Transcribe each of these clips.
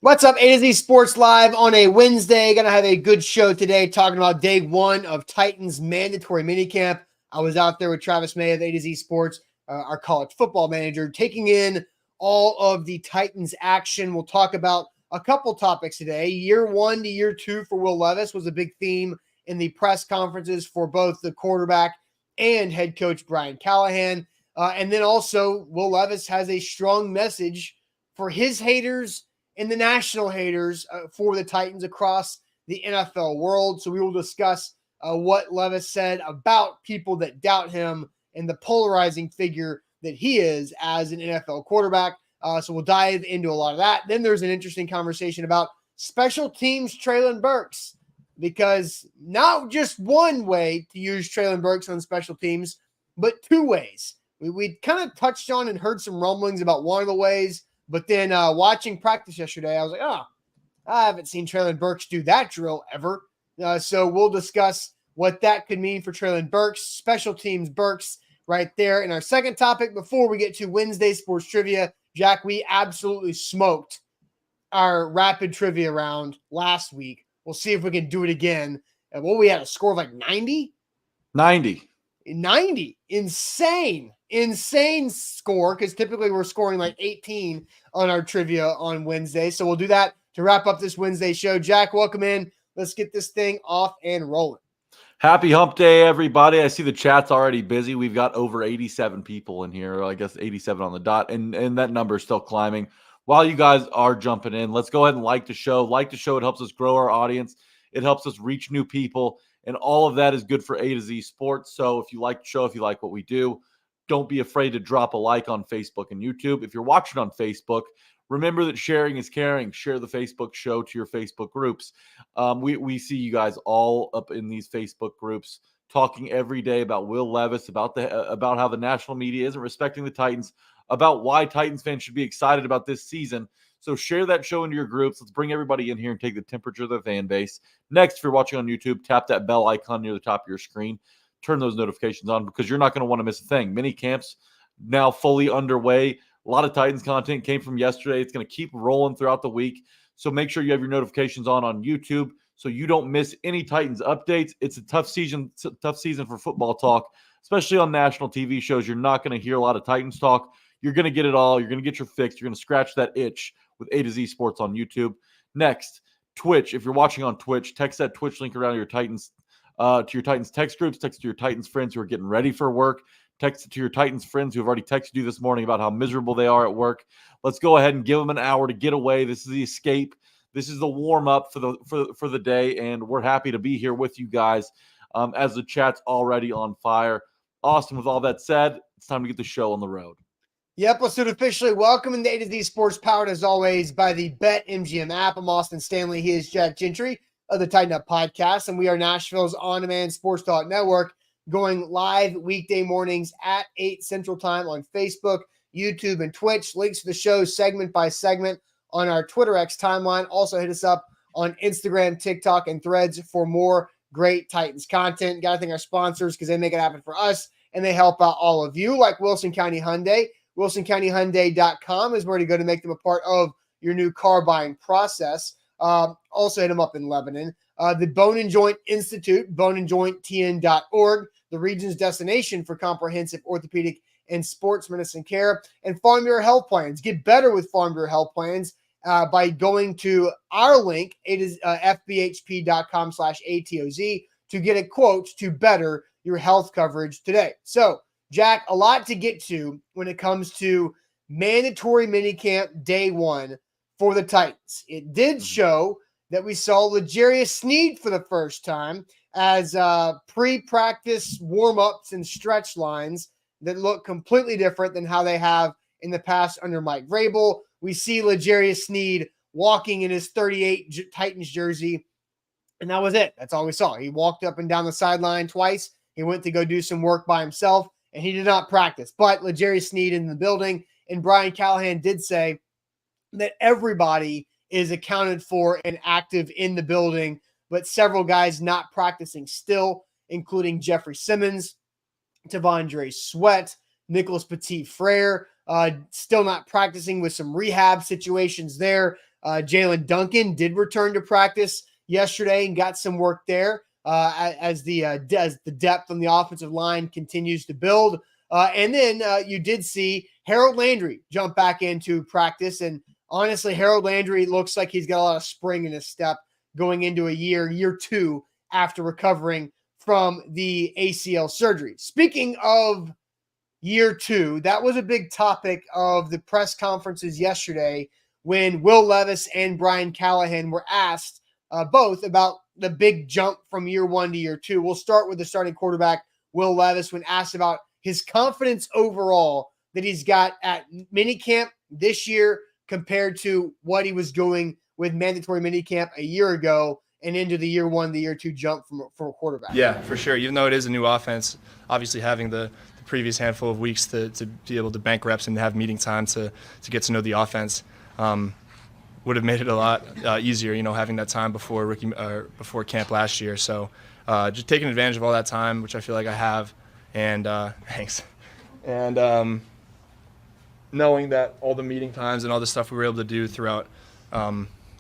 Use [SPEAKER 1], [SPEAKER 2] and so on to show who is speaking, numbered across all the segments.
[SPEAKER 1] What's up, A to Z Sports Live on a Wednesday. Gonna have a good show today talking about day one of Titans mandatory minicamp. I was out there with Travis May of A to Z Sports, our college football manager, taking in all of the Titans action. We'll talk about a couple topics today. Year one to year two for Will Levis was a big theme in the press conferences for both the quarterback and head coach Brian Callahan. And then also, Will Levis has a strong message for his haters and the national haters for the Titans across the NFL world. So we will discuss what Levis said about people that doubt him and the polarizing figure that he is as an NFL quarterback. So we'll dive into a lot of that. Then there's an interesting conversation about special teams Treylon Burks, because not just one way to use Treylon Burks on special teams, but two ways. We kind of touched on and heard some rumblings about one of the ways. But then watching practice yesterday, I was like, I haven't seen Treylon Burks do that drill ever. So we'll discuss what that could mean for Treylon Burks, special teams Burks right there. In our second topic, before we get to Wednesday sports trivia, Jack, we absolutely smoked our rapid trivia round last week. We'll see if we can do it again. And we had a score of like 90?
[SPEAKER 2] 90.
[SPEAKER 1] Insane score, because typically we're scoring like 18 on our trivia on Wednesday. So we'll do that to wrap up this Wednesday show. Jack, welcome in. Let's get this thing off and rolling.
[SPEAKER 2] Happy hump day, everybody. I see the chat's already busy. We've got over 87 people in here, I guess 87 on the dot, and that number is still climbing. While you guys are jumping in, let's go ahead and like the show. Like the show. It helps us grow our audience. It helps us reach new people, and all of that is good for A to Z Sports. So if you like the show, if you like what we do, don't be afraid to drop a like on Facebook and YouTube. If you're watching on Facebook, remember that sharing is caring. Share the Facebook show to your Facebook groups. We see you guys all up in these Facebook groups talking every day about Will Levis, about how the national media isn't respecting the Titans, about why Titans fans should be excited about this season. So share that show into your groups. Let's bring everybody in here and take the temperature of the fan base. Next, if you're watching on YouTube, tap that bell icon near the top of your screen. Turn those notifications on, because you're not going to want to miss a thing. Mini camps now fully underway. A lot of Titans content came from yesterday. It's going to keep rolling throughout the week. So make sure you have your notifications on YouTube so you don't miss any Titans updates. It's a tough season for football talk, especially on national TV shows. You're not going to hear a lot of Titans talk. You're going to get it all. You're going to get your fix. You're going to scratch that itch with A to Z Sports on YouTube. Next, Twitch. If you're watching on Twitch, text that Twitch link around your Titans to your Titans text groups, text it to your Titans friends who are getting ready for work, text it to your Titans friends who have already texted you this morning about how miserable they are at work. Let's go ahead and give them an hour to get away. This is the escape. This is the warm-up for the day, and we're happy to be here with you guys as the chat's already on fire. Austin, with all that said, it's time to get the show on the road.
[SPEAKER 1] Yep, let's do it officially. Welcome in the A to Z Sports, powered as always by the BetMGM app. I'm Austin Stanley. He is Jack Gentry of the Tighten Up Podcast, and we are Nashville's on-demand sports talk network, going live weekday mornings at 8 Central Time on Facebook, YouTube, and Twitch. Links to the show segment by segment on our Twitter X timeline. Also hit us up on Instagram, TikTok, and Threads for more great Titans content. Got to thank our sponsors, because they make it happen for us, and they help out all of you, like Wilson County Hyundai. WilsonCountyHyundai.com is where to go to make them a part of your new car buying process. Also hit them up in Lebanon. The Bone and Joint Institute, boneandjointtn.org, the region's destination for comprehensive orthopedic and sports medicine care. And Farm Bureau Health Plans. Get better with Farm Bureau Health Plans by going to our link. It is fbhp.com/ATOZ to get a quote to better your health coverage today. So, Jack, a lot to get to when it comes to mandatory minicamp day one for the Titans. It did show that we saw L'Jarius Sneed for the first time as pre-practice warm-ups and stretch lines that look completely different than how they have in the past under Mike Vrabel. We see L'Jarius Sneed walking in his 38 Titans jersey, and that was it. That's all we saw. He walked up and down the sideline twice. He went to go do some work by himself, and he did not practice. But L'Jarius Sneed in the building, and Brian Callahan did say that everybody is accounted for and active in the building, but several guys not practicing still, including Jeffrey Simmons, T'Vondre Sweat, Nicholas Petit-Frere, still not practicing with some rehab situations there. Jalen Duncan did return to practice yesterday and got some work there as the depth on the offensive line continues to build. And then you did see Harold Landry jump back into practice. And honestly, Harold Landry looks like he's got a lot of spring in his step going into year 2 after recovering from the ACL surgery. Speaking of year 2, that was a big topic of the press conferences yesterday when Will Levis and Brian Callahan were asked both about the big jump from year 1 to year 2. We'll start with the starting quarterback, Will Levis, when asked about his confidence overall that he's got at minicamp this year compared to what he was doing with mandatory minicamp a year ago and into the year 1 to year 2 jump from a quarterback.
[SPEAKER 3] Yeah, for sure. Even though it is a new offense, obviously having the previous handful of weeks to be able to bank reps and have meeting time to get to know the offense would have made it a lot easier, having that time before camp last year. So just taking advantage of all that time, which I feel like I have, and thanks. And knowing that all the meeting times and all the stuff we were able to do throughout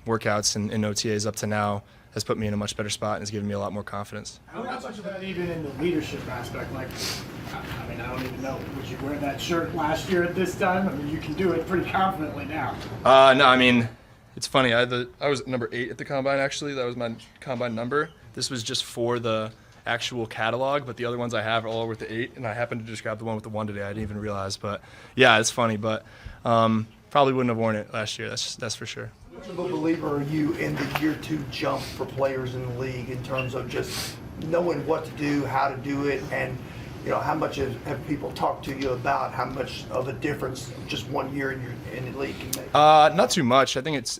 [SPEAKER 3] workouts and OTAs up to now has put me in a much better spot and has given me a lot more confidence.
[SPEAKER 4] How much of that even in the leadership aspect? Like, I mean, I don't even know. Would you wear that shirt last year at this time? I mean, you can do it pretty confidently now.
[SPEAKER 3] No, I mean, it's funny. I was number 8 at the combine, actually. That was my combine number. This was just for the actual catalog, but the other ones I have are all with the 8, and I happened to just grab the one with the 1 today. I didn't even realize. But, yeah, it's funny. But probably wouldn't have worn it last year. That's for sure.
[SPEAKER 5] How much of a believer are you in the year 2 jump for players in the league in terms of just knowing what to do, how to do it, and how much have people talked to you about how much of a difference just 1 year in the league can make?
[SPEAKER 3] Not too much. I think it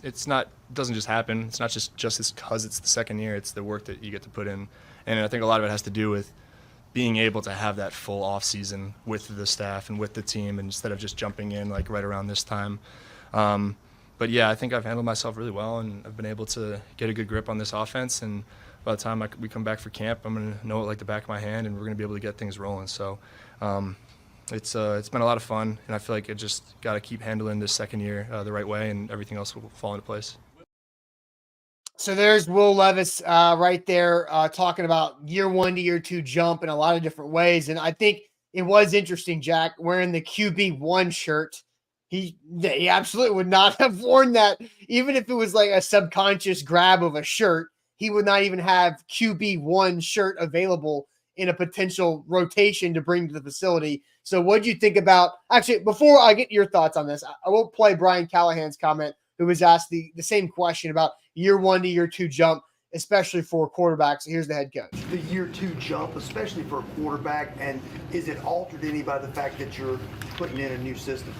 [SPEAKER 3] doesn't just happen. It's not just because it's the second year. It's the work that you get to put in, and I think a lot of it has to do with being able to have that full off season with the staff and with the team, and instead of just jumping in like right around this time. But yeah, I think I've handled myself really well, and I've been able to get a good grip on this offense. And by the time we come back for camp, I'm going to know it like the back of my hand, and we're going to be able to get things rolling. So it's been a lot of fun, and I feel like I just got to keep handling this second year the right way, and everything else will fall into place.
[SPEAKER 1] So there's Will Levis right there talking about year 1 to year 2 jump in a lot of different ways. And I think it was interesting, Jack, wearing the QB1 shirt. He absolutely would not have worn that, even if it was like a subconscious grab of a shirt. He would not even have QB1 shirt available in a potential rotation to bring to the facility. So what do you think about – actually, before I get your thoughts on this, I will play Brian Callahan's comment, who was asked the same question about year 1 to year 2 jump, especially for quarterbacks. Here's the head coach.
[SPEAKER 5] The year 2 jump, especially for a quarterback, and is it altered any by the fact that you're putting in a new system?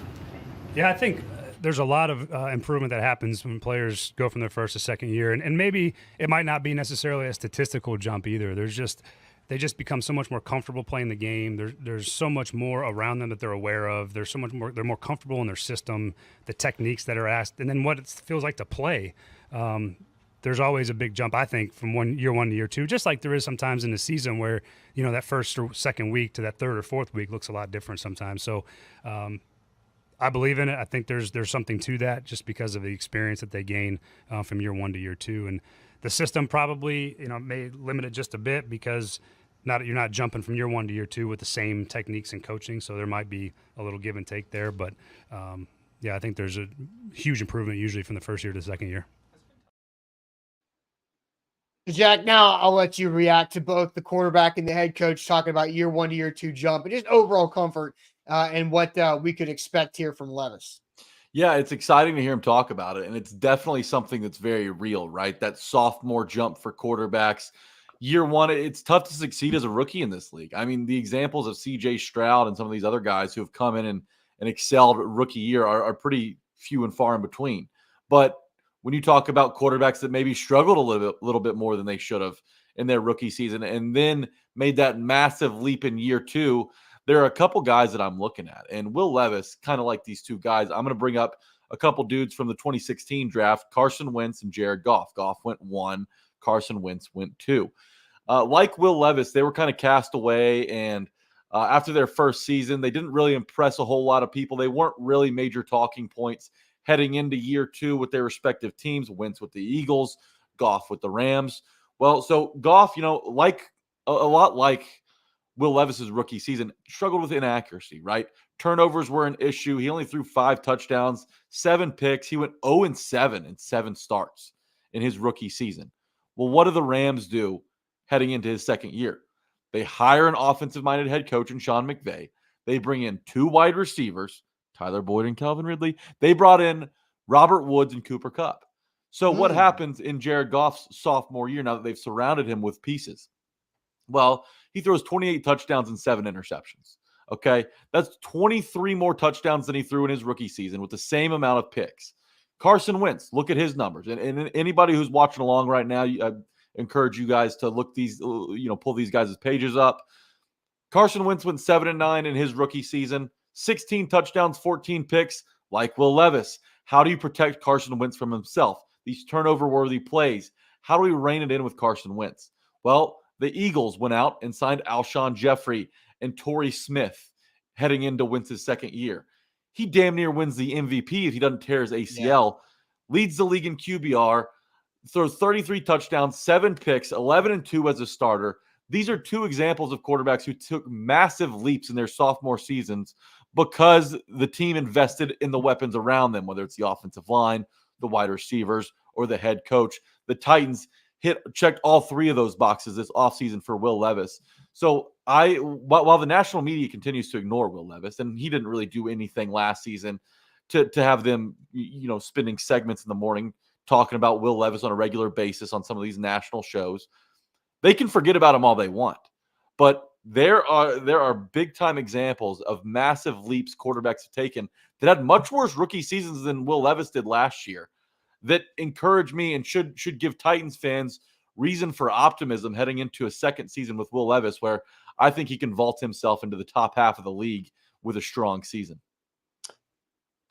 [SPEAKER 6] Yeah, I think there's a lot of improvement that happens when players go from their first to second year. And maybe it might not be necessarily a statistical jump either. They just become so much more comfortable playing the game. There's so much more around them that they're aware of. There's so much more. They're more comfortable in their system, the techniques that are asked, and then what it feels like to play. There's always a big jump, I think, from year 1 to year 2, just like there is sometimes in the season where, that first or second week to that third or fourth week looks a lot different sometimes. So I believe in it. I think there's something to that just because of the experience that they gain from year 1 to year 2. And the system probably, may limit it just a bit because you're not jumping from year 1 to year 2 with the same techniques and coaching. So there might be a little give and take there. But, I think there's a huge improvement usually from the first year to the second year.
[SPEAKER 1] Jack, now I'll let you react to both the quarterback and the head coach talking about year 1 to year 2 jump and just overall comfort and what we could expect here from Levis.
[SPEAKER 2] Yeah, it's exciting to hear him talk about it, and it's definitely something that's very real, right? That sophomore jump for quarterbacks. Year 1, it's tough to succeed as a rookie in this league. I mean, the examples of C.J. Stroud and some of these other guys who have come in and excelled rookie year are pretty few and far in between. But when you talk about quarterbacks that maybe struggled a little bit more than they should have in their rookie season and then made that massive leap in year 2, there are a couple guys that I'm looking at. And Will Levis, kind of like these two guys, I'm going to bring up a couple dudes from the 2016 draft, Carson Wentz and Jared Goff. Goff went 1, Carson Wentz went 2. Like Will Levis, they were kind of cast away, and after their first season, they didn't really impress a whole lot of people. They weren't really major talking points heading into year 2 with their respective teams. Wentz with the Eagles, Goff with the Rams. Well, so Goff, like a lot like Will Levis's rookie season, struggled with inaccuracy, right? Turnovers were an issue. He only threw 5 touchdowns, 7 picks. He went 0-7 in 7 starts in his rookie season. Well, what do the Rams do heading into his second year? They hire an offensive-minded head coach in Sean McVay. They bring in 2 wide receivers, Tyler Boyd and Calvin Ridley. They brought in Robert Woods and Cooper Kupp. So what happens in Jared Goff's sophomore year now that they've surrounded him with pieces? Well, he throws 28 touchdowns and 7 interceptions. Okay, that's 23 more touchdowns than he threw in his rookie season with the same amount of picks. Carson Wentz, look at his numbers. And anybody who's watching along right now, I encourage you guys to look pull these guys' pages up. Carson Wentz went 7-9 in his rookie season, 16 touchdowns, 14 picks, like Will Levis. How do you protect Carson Wentz from himself? These turnover-worthy plays. How do we rein it in with Carson Wentz? Well, the Eagles went out and signed Alshon Jeffrey and Torrey Smith heading into Wentz's second year. He damn near wins the MVP if he doesn't tear his ACL. Leads the league in QBR, throws 33 touchdowns, 7 picks, 11-2 as a starter. These are 2 examples of quarterbacks who took massive leaps in their sophomore seasons because the team invested in the weapons around them, whether it's the offensive line, the wide receivers, or the head coach. The Titans checked all 3 of those boxes this offseason for Will Levis. So while the national media continues to ignore Will Levis, and he didn't really do anything last season to have them, spending segments in the morning talking about Will Levis on a regular basis on some of these national shows, they can forget about him all they want. But there are big time examples of massive leaps quarterbacks have taken that had much worse rookie seasons than Will Levis did last year that encourage me and should give Titans fans reason for optimism heading into a second season with Will Levis, where I think he can vault himself into the top half of the league with a strong season.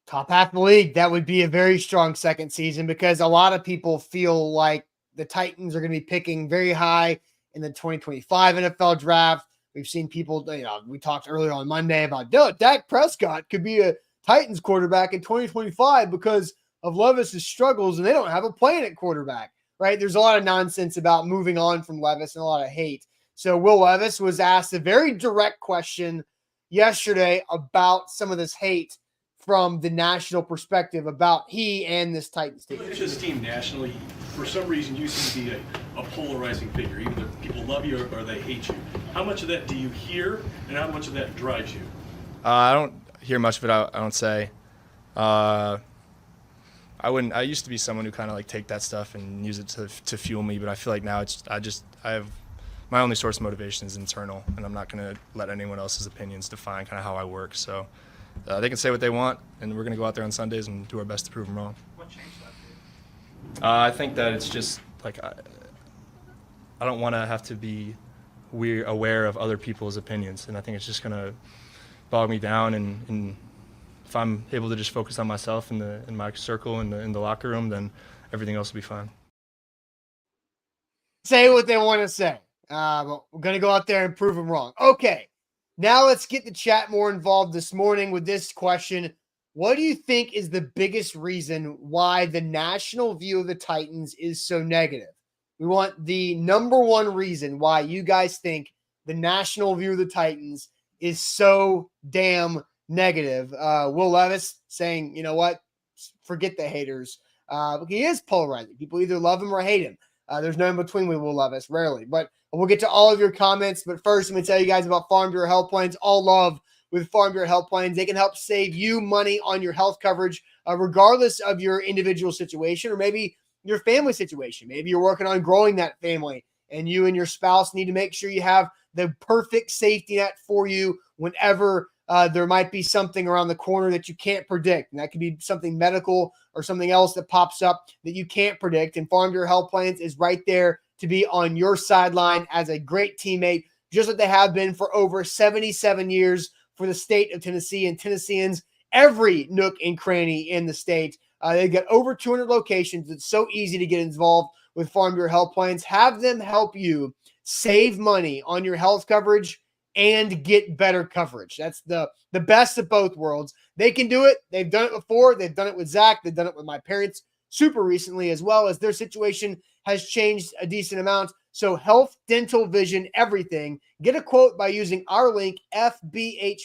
[SPEAKER 1] Top half of the league, that would be a very strong second season because a lot of people feel like the Titans are going to be picking very high in the 2025 NFL draft. We've seen people, we talked earlier on Monday about Dak Prescott could be a Titans quarterback in 2025 because of Levis's struggles, and they don't have a plan at quarterback, right? There's a lot of nonsense about moving on from Levis and a lot of hate. So Will Levis was asked a very direct question yesterday about some of this hate from the national perspective about he and this Titans team.
[SPEAKER 7] Look at this team nationally. For some reason, you seem to be a polarizing figure. Either people love you or they hate you. How much of that do you hear, and how much of that drives you?
[SPEAKER 3] I don't hear much of it. I don't say. I used to be someone who kind of like take that stuff and use it to fuel me, but I feel like now I have my only source of motivation is internal, and I'm not going to let anyone else's opinions define kind of how I work. So they can say what they want, and we're going to go out there on Sundays and do our best to prove them wrong.
[SPEAKER 8] What changed that for you?
[SPEAKER 3] I think that it's just like I don't want to have to be aware of other people's opinions, and I think it's just going to bog me down. And if I'm able to just focus on myself in my circle in the locker room, then everything else will be fine.
[SPEAKER 1] Say what they want to say. But we're going to go out there and prove them wrong. Okay. Now let's get the chat more involved this morning with this question. What do you think is the biggest reason why the national view of the Titans is so negative? We want the number one reason why you guys think the national view of the Titans is so damn negative. Will Levis saying, you know what? Forget the haters. He is polarizing. People either love him or hate him. There's no in between with Will Levis, rarely. But we'll get to all of your comments. But first, let me tell you guys about Farm Bureau Health Plans. All love with Farm Bureau Health Plans. They can help save you money on your health coverage, regardless of your individual situation or maybe your family situation. Maybe you're working on growing that family, and you and your spouse need to make sure you have the perfect safety net for you whenever there might be something around the corner that you can't predict. And that could be something medical or something else that pops up that you can't predict. And Farm Bureau Health Plans is right there to be on your sideline as a great teammate, just like they have been for over 77 years for the state of Tennessee and Tennesseans, every nook and cranny in the state. They've got over 200 locations. It's so easy to get involved with Farm Bureau Health Plans. Have them help you save money on your health coverage and get better coverage. That's the best of both worlds. They can do it. They've done it before. They've done it with Zach. They've done it with my parents super recently as well, as their situation has changed a decent amount. So health, dental, vision, everything. Get a quote by using our link, fbhp.com/ATOZ.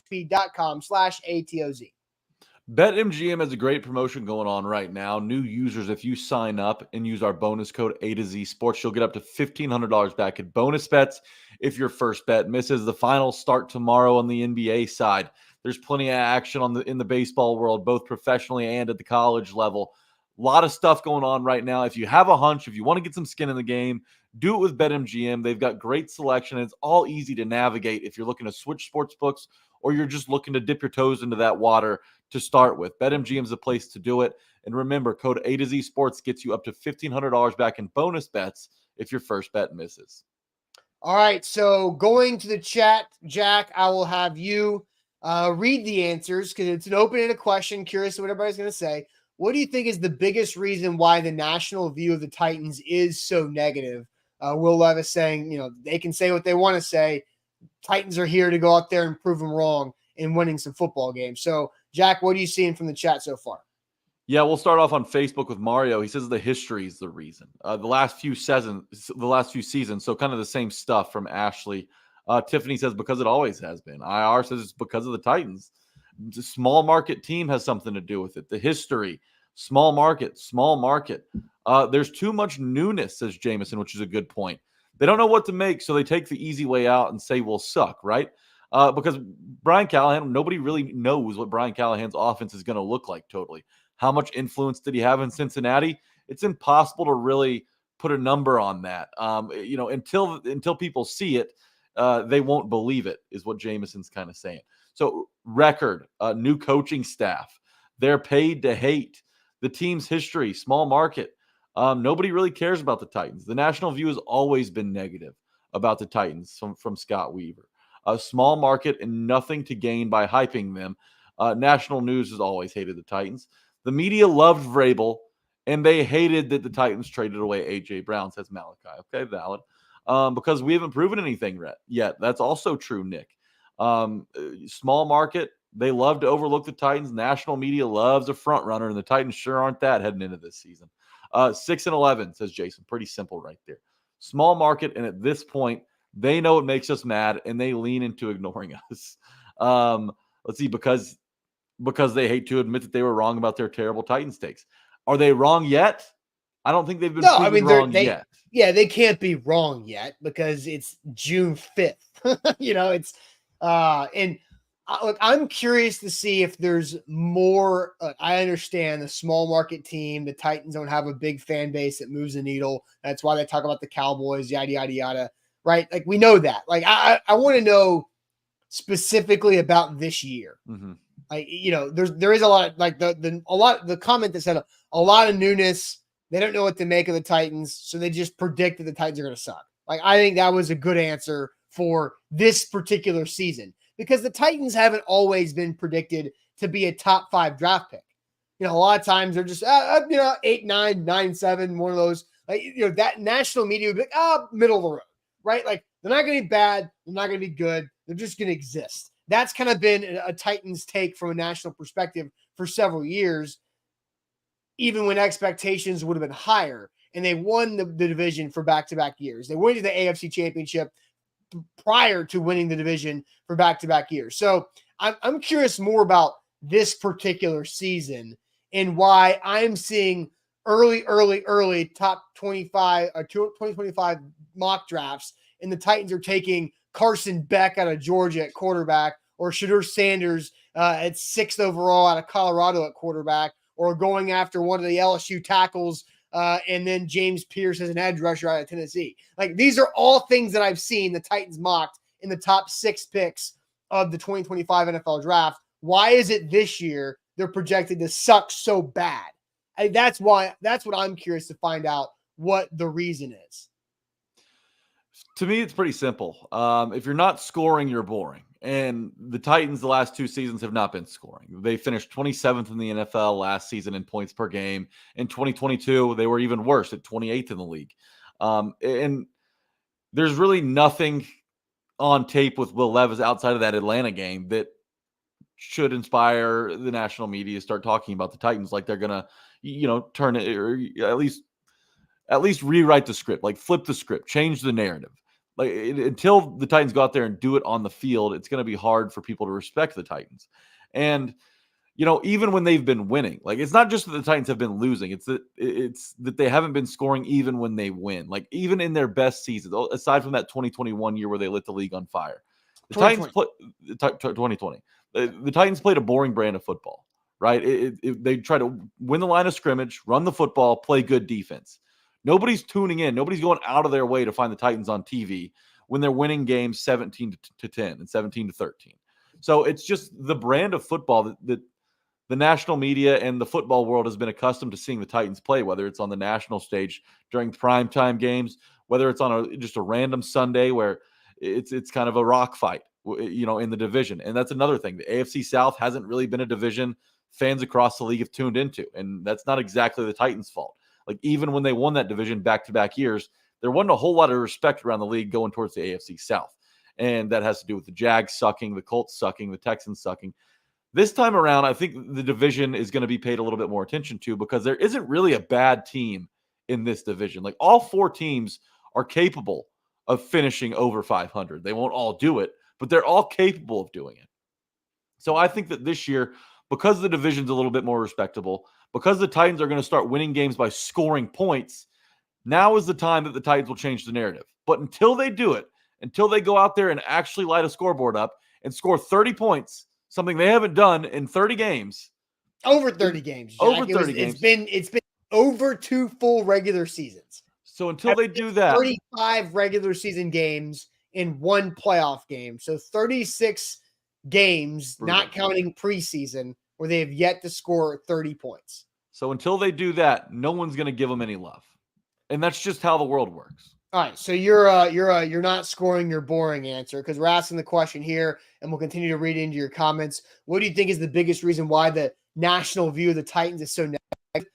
[SPEAKER 2] BetMGM has a great promotion going on right now. New users, if you sign up and use our bonus code A to Z Sports, you'll get up to $1,500 back in bonus bets if your first bet misses. The finals start tomorrow on the NBA side. There's plenty of action in the baseball world, both professionally and at the college level. A lot of stuff going on right now. If you have a hunch, if you want to get some skin in the game, do it with BetMGM. They've got great selection. It's all easy to navigate if you're looking to switch sports books or you're just looking to dip your toes into that water to start with. BetMGM is a place to do it. And remember, code A to Z Sports gets you up to $1,500 back in bonus bets if your first bet misses.
[SPEAKER 1] All right, so going to the chat, Jack, I will have you read the answers because it's an open-ended question. Curious what everybody's going to say. What do you think is the biggest reason why the national view of the Titans is so negative? Will Levis saying, they can say what they want to say. Titans are here to go out there and prove them wrong in winning some football games. So, Jack, what are you seeing from the chat so far?
[SPEAKER 2] Yeah, we'll start off on Facebook with Mario. He says the history is the reason. The last few seasons, so kind of the same stuff from Ashley. Tiffany says because it always has been. IR says it's because of the Titans. The small market team has something to do with it. The history, small market. There's too much newness, says Jameson, which is a good point. They don't know what to make, so they take the easy way out and say we'll suck, right? Because Brian Callahan, nobody really knows what Brian Callahan's offense is going to look like totally. How much influence did he have in Cincinnati? It's impossible to really put a number on that. Until people see it, they won't believe it, is what Jameson's kind of saying. So record, new coaching staff. They're paid to hate. The team's history, small market. Nobody really cares about the Titans. The national view has always been negative about the Titans from Scott Weaver. A small market and nothing to gain by hyping them. National news has always hated the Titans. The media loved Vrabel, and they hated that the Titans traded away A.J. Brown, says Malachi. Okay, valid. Because we haven't proven anything yet. That's also true, Nick. Small market, they love to overlook the Titans. National media loves a front runner, and the Titans sure aren't that heading into this season. 6-11, says Jason. Pretty simple right there. Small market, and at this point, they know it makes us mad, and they lean into ignoring us. Let's see, because they hate to admit that they were wrong about their terrible Titans takes. Are they wrong yet? I don't think they've been proven wrong yet.
[SPEAKER 1] Yeah, they can't be wrong yet because it's June 5th. Look, I'm curious to see if there's more. I understand the small market team. The Titans don't have a big fan base that moves the needle. That's why they talk about the Cowboys, yada, yada, yada. Right? Like, we know that. Like, I want to know specifically about this year.
[SPEAKER 2] Mm-hmm.
[SPEAKER 1] Like, there is a lot of, like, the comment that said a lot of newness. They don't know what to make of the Titans, so they just predict that the Titans are going to suck. Like, I think that was a good answer for this particular season because the Titans haven't always been predicted to be a top 5 draft pick. A lot of times they're just 8, 9, 9, 7, one of those. Like, that national media would be like, middle of the road, right? Like, they're not going to be bad, they're not going to be good, they're just going to exist. That's kind of been a Titans take from a national perspective for several years, even when expectations would have been higher. And they won the division for back-to-back years. They went to the AFC Championship prior to winning the division for back-to-back years. So I'm curious more about this particular season and why I'm seeing early top 25 or 2025 mock drafts, and the Titans are taking Carson Beck out of Georgia at quarterback, or Shedeur Sanders at 6th overall out of Colorado at quarterback, or going after one of the LSU tackles and then James Pierce as an edge rusher out of Tennessee. Like, these are all things that I've seen the Titans mocked in the top 6 picks of the 2025 NFL draft. Why is it this year they're projected to suck so bad? That's what I'm curious to find out what the reason is.
[SPEAKER 2] To me, it's pretty simple. If you're not scoring, you're boring. And the Titans, the last 2 seasons, have not been scoring. They finished 27th in the NFL last season in points per game. In 2022, they were even worse at 28th in the league. And there's really nothing on tape with Will Levis outside of that Atlanta game that should inspire the national media to start talking about the Titans like they're gonna, turn it, or at least rewrite the script, like flip the script, change the narrative. Like until the Titans go out there and do it on the field, it's going to be hard for people to respect the Titans. And even when they've been winning, like it's not just that the Titans have been losing; it's that they haven't been scoring even when they win. Like even in their best seasons, aside from that 2021 year where they lit the league on fire, the Titans 2020. The Titans played a boring brand of football, right? They try to win the line of scrimmage, run the football, play good defense. Nobody's tuning in. Nobody's going out of their way to find the Titans on TV when they're winning games 17-10 and 17-13. So it's just the brand of football that the national media and the football world has been accustomed to seeing the Titans play, whether it's on the national stage during primetime games, whether it's on just a random Sunday where it's kind of a rock fight, in the division. And that's another thing. The AFC South hasn't really been a division fans across the league have tuned into, and that's not exactly the Titans' fault. Like even when they won that division back-to-back years, there wasn't a whole lot of respect around the league going towards the AFC South. And that has to do with the Jags sucking, the Colts sucking, the Texans sucking. This time around, I think the division is going to be paid a little bit more attention to because there isn't really a bad team in this division. Like all four teams are capable of finishing over 500. They won't all do it, but they're all capable of doing it. So I think that this year, because the division's a little bit more respectable, because the Titans are going to start winning games by scoring points, now is the time that the Titans will change the narrative. But until they do it, until they go out there and actually light a scoreboard up and score 30 points, something they haven't done in 30 games.
[SPEAKER 1] Over 30 games. Jack.
[SPEAKER 2] Over 30 games.
[SPEAKER 1] It's been over 2 full regular seasons.
[SPEAKER 2] So until they do that.
[SPEAKER 1] 35 regular season games in 1 playoff game. So 36 games, not counting preseason, where they have yet to score 30 points.
[SPEAKER 2] So until they do that, no one's going to give them any love. And that's just how the world works.
[SPEAKER 1] All right, so you're not scoring your boring answer because we're asking the question here, and we'll continue to read into your comments. What do you think is the biggest reason why the national view of the Titans is so negative?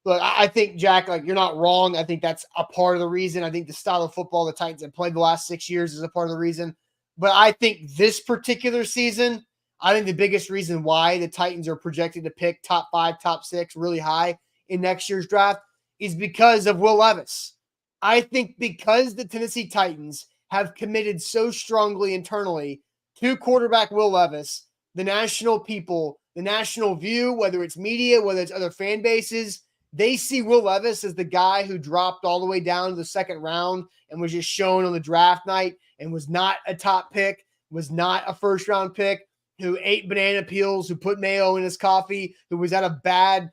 [SPEAKER 1] Look, I think, Jack, like you're not wrong. I think that's a part of the reason. I think the style of football the Titans have played the last 6 years is a part of the reason. But I think this particular season, I think the biggest reason why the Titans are projected to pick top 5, top 6 really high in next year's draft is because of Will Levis. I think because the Tennessee Titans have committed so strongly internally to quarterback Will Levis, the national people, the national view, whether it's media, whether it's other fan bases, they see Will Levis as the guy who dropped all the way down to the second round and was just shown on the draft night and was not a top pick, was not a first-round pick, who ate banana peels, who put mayo in his coffee, who was at a bad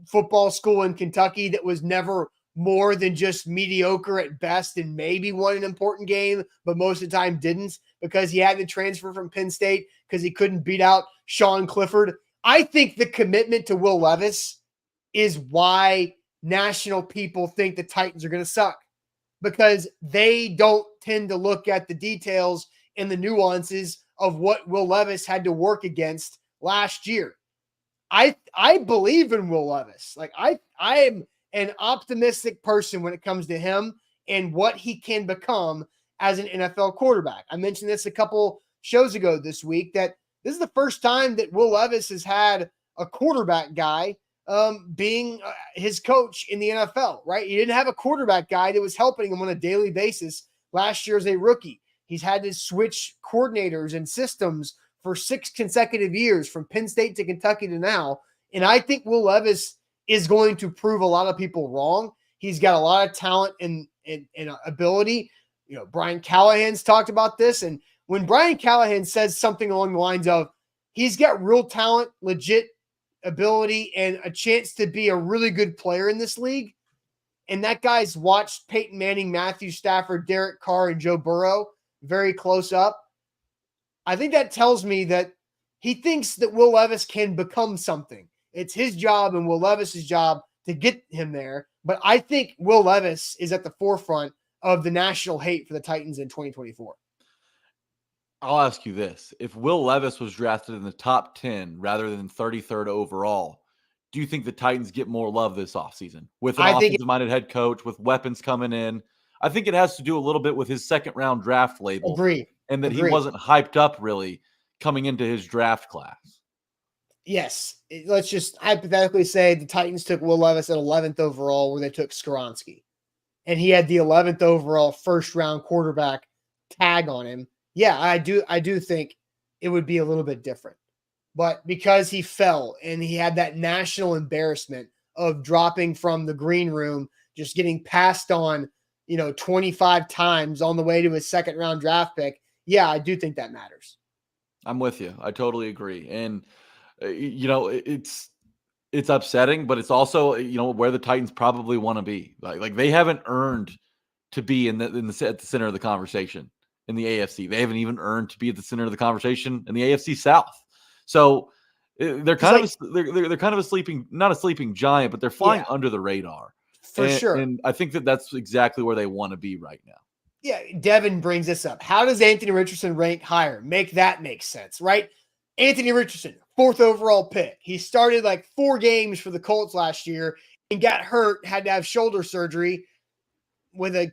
[SPEAKER 1] football school in Kentucky that was never more than just mediocre at best and maybe won an important game, but most of the time didn't because he had to transfer from Penn State because he couldn't beat out Sean Clifford. I think the commitment to Will Levis is why national people think the Titans are going to suck because they don't tend to look at the details and the nuances of what Will Levis had to work against last year. I believe in Will Levis. Like I am an optimistic person when it comes to him and what he can become as an NFL quarterback. I mentioned this a couple shows ago this week that this is the first time that Will Levis has had a quarterback guy being his coach in the NFL, right? He didn't have a quarterback guy that was helping him on a daily basis last year as a rookie. He's had to switch coordinators and systems for 6 consecutive years from Penn State to Kentucky to now. And I think Will Levis is going to prove a lot of people wrong. He's got a lot of talent and ability. You know, Brian Callahan's talked about this. And when Brian Callahan says something along the lines of, he's got real talent, legit ability, and a chance to be a really good player in this league, and that guy's watched Peyton Manning, Matthew Stafford, Derek Carr, and Joe Burrow very close up, I think that tells me that he thinks that Will Levis can become something. It's his job and Will Levis's job to get him there. But I think Will Levis is at the forefront of the national hate for the Titans in 2024.
[SPEAKER 2] I'll ask you this. If Will Levis was drafted in the top 10 rather than 33rd overall, do you think the Titans get more love this offseason with an offensive-minded head coach, with weapons coming in? I think it has to do a little bit with his second-round draft label.
[SPEAKER 1] Agree.
[SPEAKER 2] and that he
[SPEAKER 1] Agreed.
[SPEAKER 2] wasn't hyped up really coming into his draft class.
[SPEAKER 1] Yes. Let's just hypothetically say the Titans took Will Levis at 11th overall where they took Skoronski. And he had the 11th overall first-round quarterback tag on him. Yeah, I do think it would be a little bit different. But because he fell and he had that national embarrassment of dropping from the green room, just getting passed on, 25 times on the way to his second-round draft pick, yeah, I do think that matters.
[SPEAKER 2] I'm with you. I totally agree. And it's upsetting, but it's also, where the Titans probably want to be. Like they haven't earned to be at the center of the conversation in the AFC. They haven't even earned to be at the center of the conversation in the AFC South. So they're kind of a sleeping, not a sleeping giant, but they're flying under the radar.
[SPEAKER 1] For sure.
[SPEAKER 2] And I think that's exactly where they want to be right now.
[SPEAKER 1] Yeah, Devin brings this up. How does Anthony Richardson rank higher? Make that make sense, right? Anthony Richardson, 4th overall pick. He started like 4 games for the Colts last year and got hurt, had to have shoulder surgery with a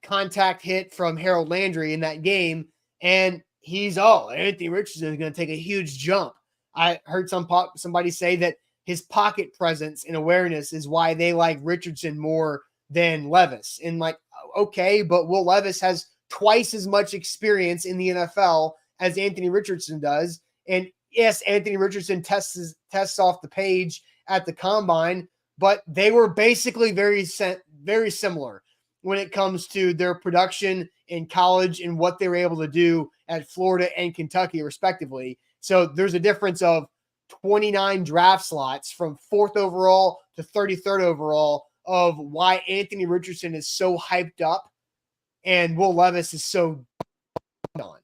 [SPEAKER 1] contact hit from Harold Landry in that game. And Anthony Richardson is going to take a huge jump. I heard somebody say that his pocket presence and awareness is why they like Richardson more than Levis. And like, okay, but Will Levis has twice as much experience in the NFL as Anthony Richardson does. And yes, Anthony Richardson tests off the page at the combine, but they were basically very similar when it comes to their production in college and what they were able to do at Florida and Kentucky, respectively. So there's a difference of 29 draft slots from 4th overall to 33rd overall of why Anthony Richardson is so hyped up and Will Levis is so on.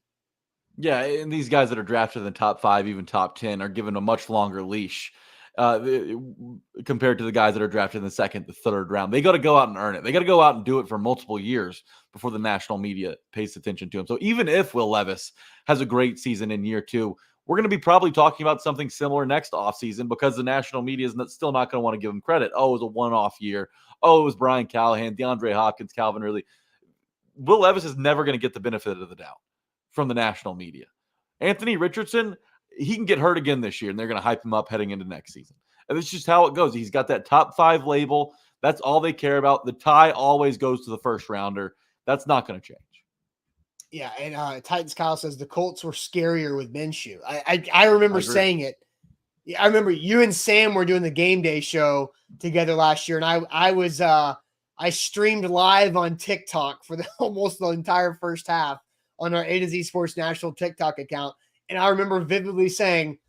[SPEAKER 2] Yeah, and these guys that are drafted in the top 5, even top 10, are given a much longer leash compared to the guys that are drafted in the 2nd, the 3rd round. They got to go out and earn it. They got to go out and do it for multiple years before the national media pays attention to him. So even if Will Levis has a great season in year 2, we're going to be probably talking about something similar next offseason because the national media is still not going to want to give him credit. Oh, it was a one-off year. Oh, it was Brian Callahan, DeAndre Hopkins, Calvin Ridley. Will Levis is never going to get the benefit of the doubt from the national media. Anthony Richardson, he can get hurt again this year, and they're going to hype him up heading into next season. And it's just how it goes. He's got that top 5 label. That's all they care about. The tie always goes to the first rounder. That's not going to change.
[SPEAKER 1] Yeah, and Titans Kyle says the Colts were scarier with Minshew. I remember saying it. I remember you and Sam were doing the game day show together last year, and I streamed live on TikTok for almost the entire first half on our A to Z Sports National TikTok account. And I remember vividly saying,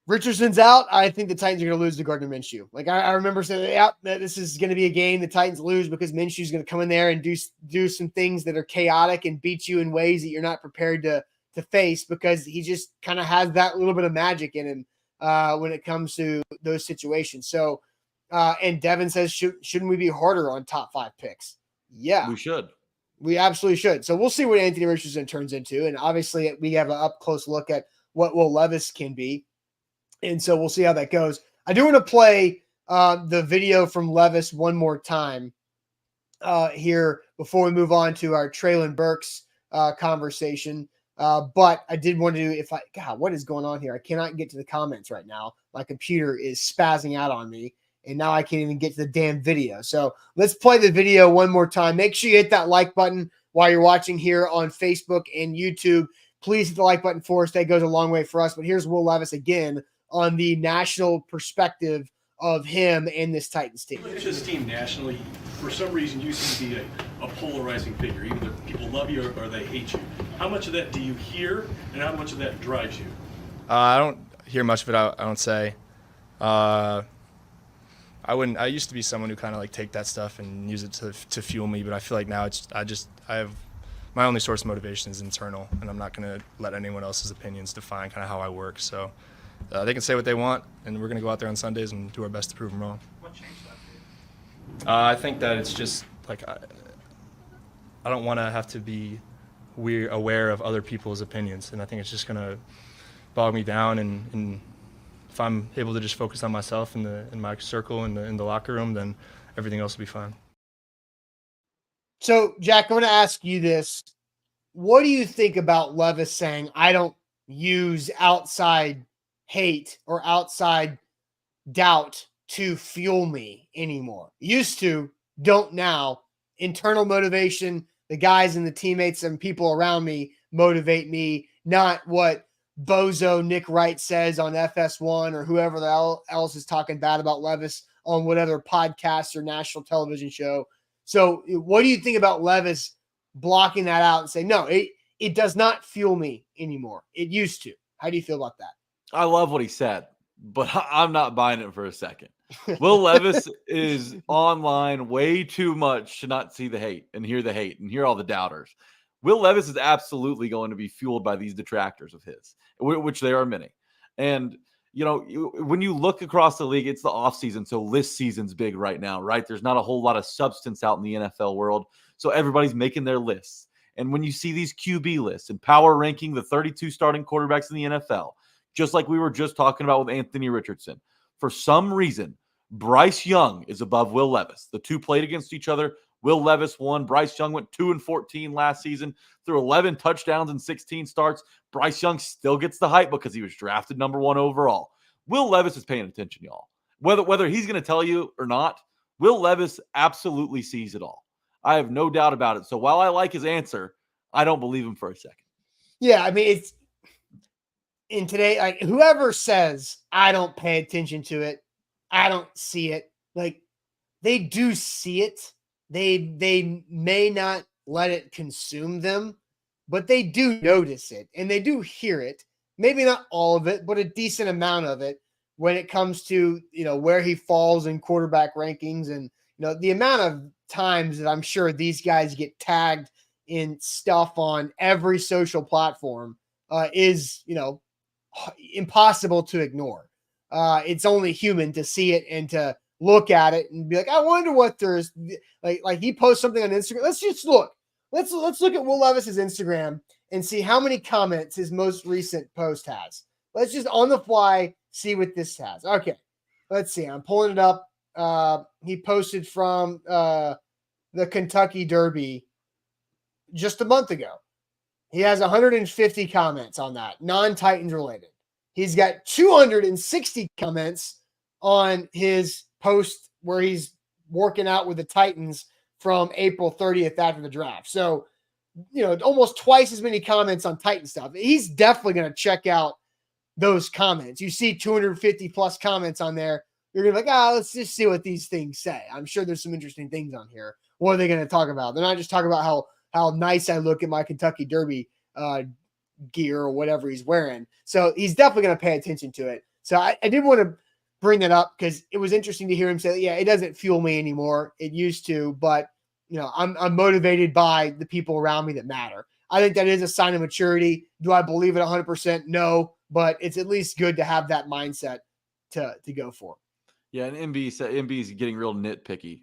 [SPEAKER 1] Richardson's out. I think the Titans are going to lose to Gardner Minshew. Like I remember saying, yeah, this is going to be a game the Titans lose because Minshew's going to come in there and do some things that are chaotic and beat you in ways that you're not prepared to face because he just kind of has that little bit of magic in him when it comes to those situations. So, and Devin says, shouldn't we be harder on top 5 picks? Yeah,
[SPEAKER 2] we should.
[SPEAKER 1] We absolutely should. So we'll see what Anthony Richardson turns into. And obviously we have an up close look at what Will Levis can be. And so we'll see how that goes. I do want to play the video from Levis one more time here before we move on to our Treylon Burks conversation. But I did want to God, what is going on here? I cannot get to the comments right now. My computer is spazzing out on me. And now I can't even get to the damn video. So let's play the video one more time. Make sure you hit that like button while you're watching here on Facebook and YouTube. Please hit the like button for us. That goes a long way for us. But here's Will Levis again on the national perspective of him and this Titans team.
[SPEAKER 7] Look at this team nationally. For some reason, you seem to be a polarizing figure. Either people love you or they hate you. How much of that do you hear, and how much of that drives you?
[SPEAKER 3] I don't hear much of it. I don't say. I used to be someone who kind of like take that stuff and use it to fuel me, but I feel like now I have my only source of motivation is internal, and I'm not going to let anyone else's opinions define kind of how I work. So they can say what they want, and we're going to go out there on Sundays and do our best to prove them wrong.
[SPEAKER 8] What changed that for you?
[SPEAKER 3] I think that it's just like I don't want to have to be aware of other people's opinions, and I think it's just going to bog me down. And if I'm able to just focus on myself in my circle in the locker room, then everything else will be fine.
[SPEAKER 1] So, Jack, I'm going to ask you this. what do you think about Levis saying, I don't use outside hate or outside doubt to fuel me anymore? Used to, don't now. Internal motivation, the guys and the teammates and people around me motivate me, not what Bozo Nick Wright says on FS1 or whoever else is talking bad about Levis on whatever podcast or national television show. So what do you think about Levis blocking that out and saying, no, it does not fuel me anymore? It used to. How do you feel about that?
[SPEAKER 2] I love what he said, but I'm not buying it for a second. Will Levis is online way too much to not see the hate and hear all the doubters. Will Levis is absolutely going to be fueled by these detractors of his, which there are many. And, when you look across the league, it's the offseason. So list season's big right now, right? There's not a whole lot of substance out in the NFL world. So everybody's making their lists. And when you see these QB lists and power ranking the 32 starting quarterbacks in the NFL, just like we were just talking about with Anthony Richardson, for some reason, Bryce Young is above Will Levis. The two played against each other. Will Levis won. Bryce Young went 2-14 last season, threw 11 touchdowns and 16 starts. Bryce Young still gets the hype because he was drafted number 1 overall. Will Levis is paying attention, y'all. Whether he's going to tell you or not, Will Levis absolutely sees it all. I have no doubt about it. So while I like his answer, I don't believe him for a second.
[SPEAKER 1] Yeah, I mean, it's in today, like whoever says I don't pay attention to it, I don't see it, like they do see it. They may not let it consume them, but they do notice it and they do hear it. Maybe not all of it, but a decent amount of it when it comes to, where he falls in quarterback rankings and, the amount of times that I'm sure these guys get tagged in stuff on every social platform is, impossible to ignore. It's only human to see it and to look at it and be like, I wonder what there's like he posts something on Instagram. Let's just look. Let's look at Will Levis's Instagram and see how many comments his most recent post has. Let's just on the fly see what this has. Okay. Let's see. I'm pulling it up. He posted from the Kentucky Derby just a month ago. He has 150 comments on that, non-Titans related. He's got 260 comments on his post where he's working out with the Titans from April 30th after the draft. So, almost twice as many comments on Titan stuff. He's definitely going to check out those comments. You see 250 plus comments on there. You're going to be like, let's just see what these things say. I'm sure there's some interesting things on here. What are they going to talk about? They're not just talking about how nice I look in my Kentucky Derby gear or whatever he's wearing. So he's definitely going to pay attention to it. So I did want to bring that up because it was interesting to hear him say, yeah, it doesn't fuel me anymore. It used to, but I'm motivated by the people around me that matter. I think that is a sign of maturity. Do I believe it 100%? No, but it's at least good to have that mindset to go for.
[SPEAKER 2] Yeah, and MB is getting real nitpicky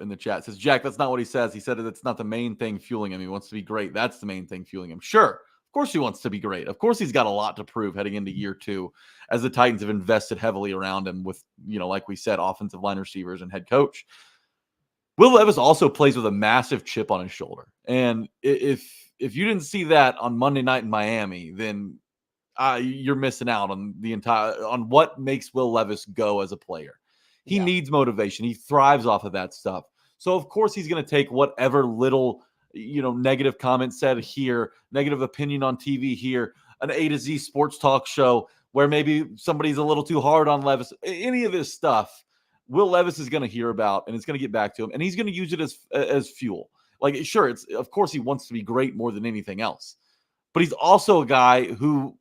[SPEAKER 2] in the chat. Says, Jack, that's not what he says. He said that's not the main thing fueling him. He wants to be great. That's the main thing fueling him. Sure, of course he wants to be great. Of course he's got a lot to prove heading into year 2 as the Titans have invested heavily around him with, like we said, offensive line receivers and head coach. Will Levis also plays with a massive chip on his shoulder. And if you didn't see that on Monday night in Miami, then you're missing out on what makes Will Levis go as a player. He needs motivation. He thrives off of that stuff. So, of course, he's going to take whatever little, negative comment said here, negative opinion on TV here, an A to Z sports talk show where maybe somebody's a little too hard on Levis. Any of this stuff, Will Levis is going to hear about, and it's going to get back to him, and he's going to use it as fuel. Like, sure, of course he wants to be great more than anything else. But he's also a guy who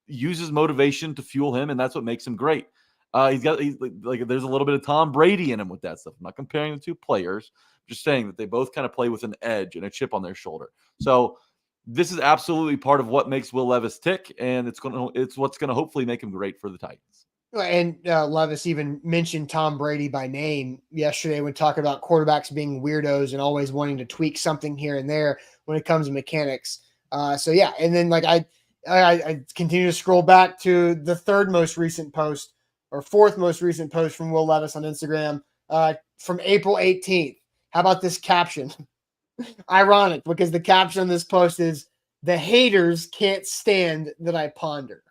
[SPEAKER 2] uses motivation to fuel him, and that's what makes him great. There's a little bit of Tom Brady in him with that stuff. I'm not comparing the two players. I'm just saying that they both kind of play with an edge and a chip on their shoulder. So this is absolutely part of what makes Will Levis tick, and it's what's going to hopefully make him great for the Titans.
[SPEAKER 1] And Levis even mentioned Tom Brady by name yesterday when talking about quarterbacks being weirdos and always wanting to tweak something here and there when it comes to mechanics. So yeah, and then like I continue to scroll back to the fourth most recent post from Will Levis on Instagram from April 18th. How about this caption? ironic because the caption on this post is "The haters can't stand that I ponder."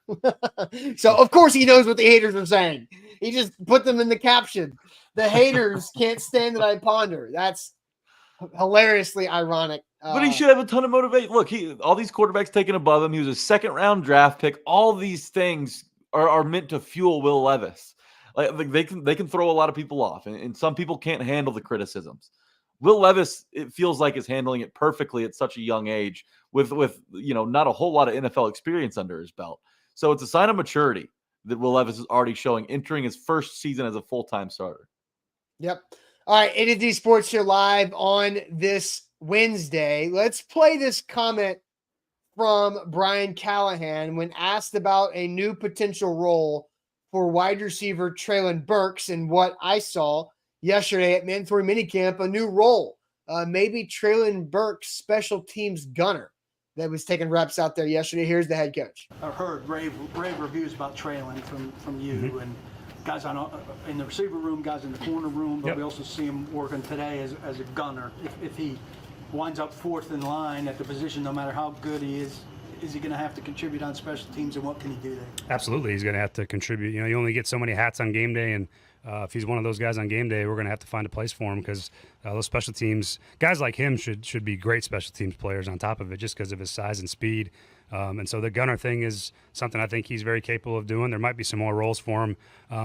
[SPEAKER 1] So of course he knows what the haters are saying. He just put them in the caption. The haters can't stand that I ponder. That's hilariously ironic.
[SPEAKER 2] But he should have a ton of motivation. Look, all these quarterbacks taken above him. He was a second-round draft pick. All these things are meant to fuel Will Levis. Like they can throw a lot of people off, and some people can't handle the criticisms. Will Levis, it feels like, is handling it perfectly at such a young age with not a whole lot of NFL experience under his belt. So it's a sign of maturity that Will Levis is already showing entering his first season as a full-time starter.
[SPEAKER 1] Yep. All right, A-to-Z Sports here live on this Wednesday. Let's play this comment from Brian Callahan when asked about a new potential role for wide receiver Treylon Burks and what I saw yesterday at mandatory minicamp, a new role. Maybe Treylon Burks, special teams gunner, that was taking reps out there yesterday. Here's the head coach.
[SPEAKER 9] I've heard rave reviews about Treylon from you and guys in the receiver room, guys in the corner room, but we also see him working today as a gunner. If he winds up fourth in line at the position, no matter how good he is he going to have to contribute on special teams, and what can he do there?
[SPEAKER 6] Absolutely, he's going to have to contribute. You only get so many hats on game day, and if he's one of those guys on game day, we're going to have to find a place for him because those special teams guys like him should be great special teams players on top of it, just because of his size and speed. And so the gunner thing is something I think he's very capable of doing. There might be some more roles for him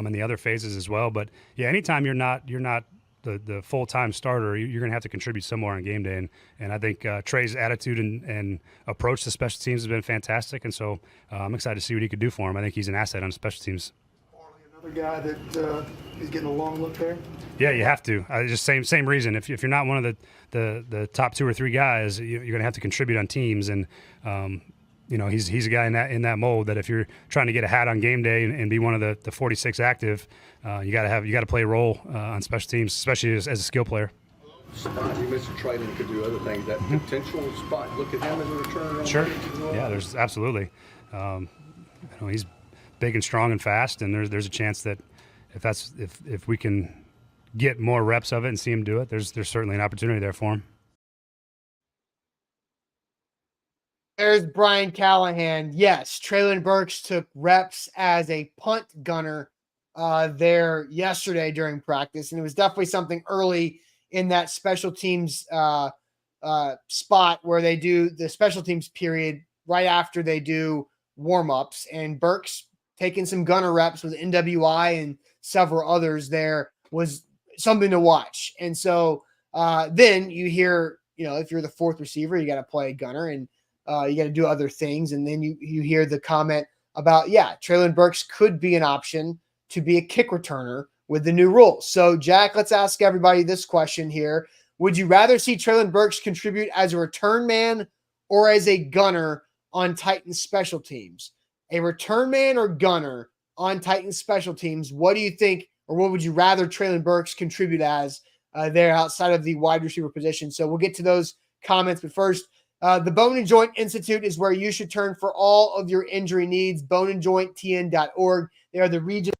[SPEAKER 6] in the other phases as well. But yeah, anytime you're not the full-time starter, you're going to have to contribute somewhere on game day. And I think Trey's attitude and approach to special teams has been fantastic. And so I'm excited to see what he could do for him. I think he's an asset on special teams.
[SPEAKER 5] Another guy that is getting a long look there.
[SPEAKER 6] Yeah, you have to. Just same reason. If you're not one of the top two or three guys, you're going to have to contribute on teams. And he's a guy in that mold that if you're trying to get a hat on game day and be one of the 46 active, you got to play a role on special teams, especially as a skill player.
[SPEAKER 10] Spot. You mentioned Treylon could do other things. That potential spot. Look at him as a returner.
[SPEAKER 6] Sure. Yeah, there's absolutely. He's big and strong and fast, and there's a chance that if we can get more reps of it and see him do it, there's certainly an opportunity there for him.
[SPEAKER 1] There's Brian Callahan. Yes, Treylon Burks took reps as a punt gunner there yesterday during practice, and it was definitely something early in that special teams spot where they do the special teams period right after they do warm-ups, and Burks taking some gunner reps with NWI and several others there was something to watch. And so then you hear, if you're the fourth receiver, you got to play gunner and you got to do other things. And then you hear the comment about, Treylon Burks could be an option to be a kick returner with the new rules. So, Jack, let's ask everybody this question here. Would you rather see Treylon Burks contribute as a return man or as a gunner on Titans special teams? A return man or gunner on Titans special teams? What do you think, or what would you rather Treylon Burks contribute as there outside of the wide receiver position? So we'll get to those comments, but first, the Bone and Joint Institute is where you should turn for all of your injury needs. boneandjointtn.org. They are the region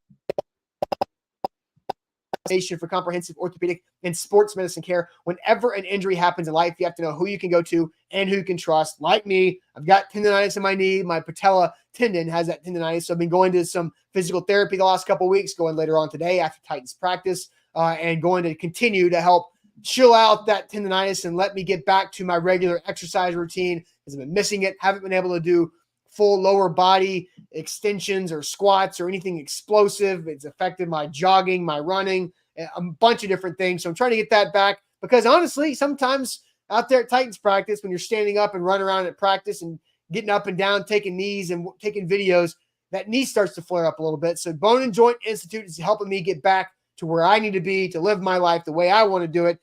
[SPEAKER 1] for comprehensive orthopedic and sports medicine care. Whenever an injury happens in life, you have to know who you can go to and who you can trust. Like me, I've got tendonitis in my knee. My patella tendon has that tendonitis. So I've been going to some physical therapy the last couple of weeks, going later on today after Titans practice, and going to continue to help chill out that tendonitis and let me get back to my regular exercise routine because I've been missing it. Haven't been able to do full lower body extensions or squats or anything explosive. It's affected my jogging, my running, a bunch of different things. So I'm trying to get that back because honestly, sometimes out there at Titans practice, when you're standing up and running around at practice and getting up and down, taking knees and taking videos, that knee starts to flare up a little bit. So Bone and Joint Institute is helping me get back to where I need to be to live my life the way I want to do it.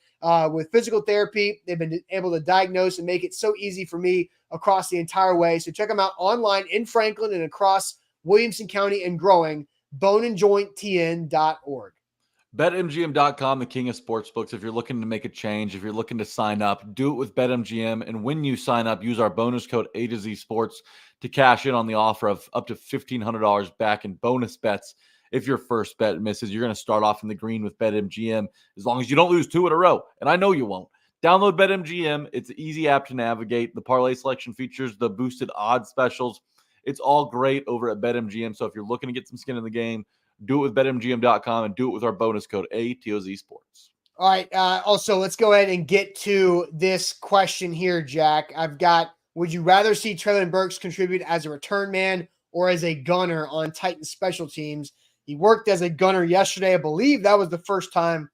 [SPEAKER 1] With physical therapy, they've been able to diagnose and make it so easy for me across the entire way. So check them out online in Franklin and across Williamson County and growing, boneandjointtn.org.
[SPEAKER 2] BetMGM.com, the king of sportsbooks. If you're looking to make a change, if you're looking to sign up, do it with BetMGM. And when you sign up, use our bonus code A2Z Sports to cash in on the offer of up to $1,500 back in bonus bets. If your first bet misses, you're going to start off in the green with BetMGM as long as you don't lose two in a row. And I know you won't. Download BetMGM. It's an easy app to navigate. The parlay selection features the boosted odds specials. It's all great over at BetMGM. So if you're looking to get some skin in the game, do it with BetMGM.com and do it with our bonus code ATOZ Sports.
[SPEAKER 1] All right. Also, let's go ahead and get to this question here, Jack. I've got, would you rather see Treylon Burks contribute as a return man or as a gunner on Titans special teams? He worked as a gunner yesterday. I believe that was the first time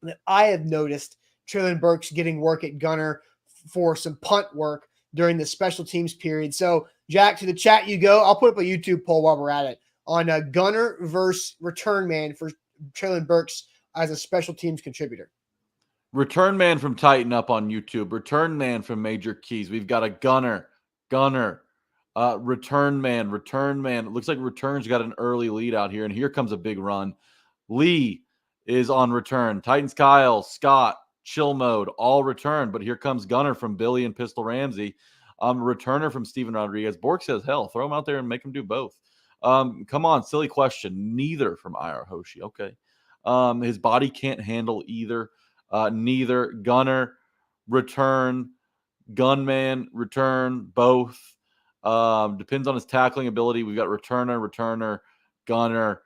[SPEAKER 1] that I have noticed Treylon Burks getting work at gunner for some punt work during the special teams period. So, Jack, to the chat you go. I'll put up a YouTube poll while we're at it on a gunner versus return man for Treylon Burks as a special teams contributor.
[SPEAKER 2] Return man from Tighten Up on YouTube. Return man from Major Keys. We've got a gunner, return man. It looks like return's got an early lead out here, and here comes a big run. Lee is on return. Titans Kyle, Scott, chill mode, all return. But here comes gunner from Billy and Pistol Ramsey. Returner from Steven Rodriguez. Bork says, hell, throw him out there and make him do both. Come on, silly question. Neither from IR Hoshi. Okay. His body can't handle either. Neither. Gunner, return, gunman, return, both. Depends on his tackling ability. We've got returner, gunner,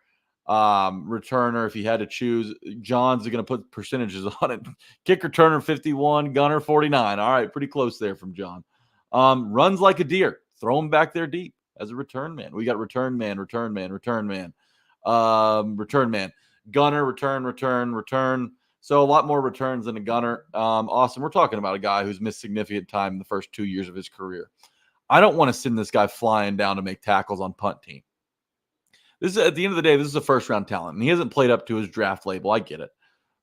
[SPEAKER 2] returner. If he had to choose, John's going to put percentages on it. Kick returner 51, gunner 49. All right, pretty close there from John. Runs like a deer. Throw him back there deep as a return man. We got return man, gunner, return. So a lot more returns than a gunner. Austin, we're talking about a guy who's missed significant time in the first 2 years of his career. I don't want to send this guy flying down to make tackles on punt team. This is, at the end of the day, this is a first-round talent, and he hasn't played up to his draft label. I get it.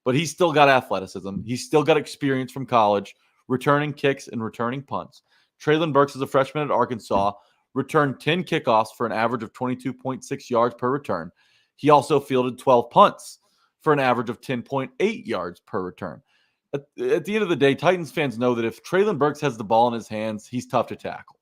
[SPEAKER 2] But he's still got athleticism. He's still got experience from college, returning kicks and returning punts. Treylon Burks is a freshman at Arkansas, returned 10 kickoffs for an average of 22.6 yards per return. He also fielded 12 punts for an average of 10.8 yards per return. At the end of the day, Titans fans know that if Treylon Burks has the ball in his hands, he's tough to tackle.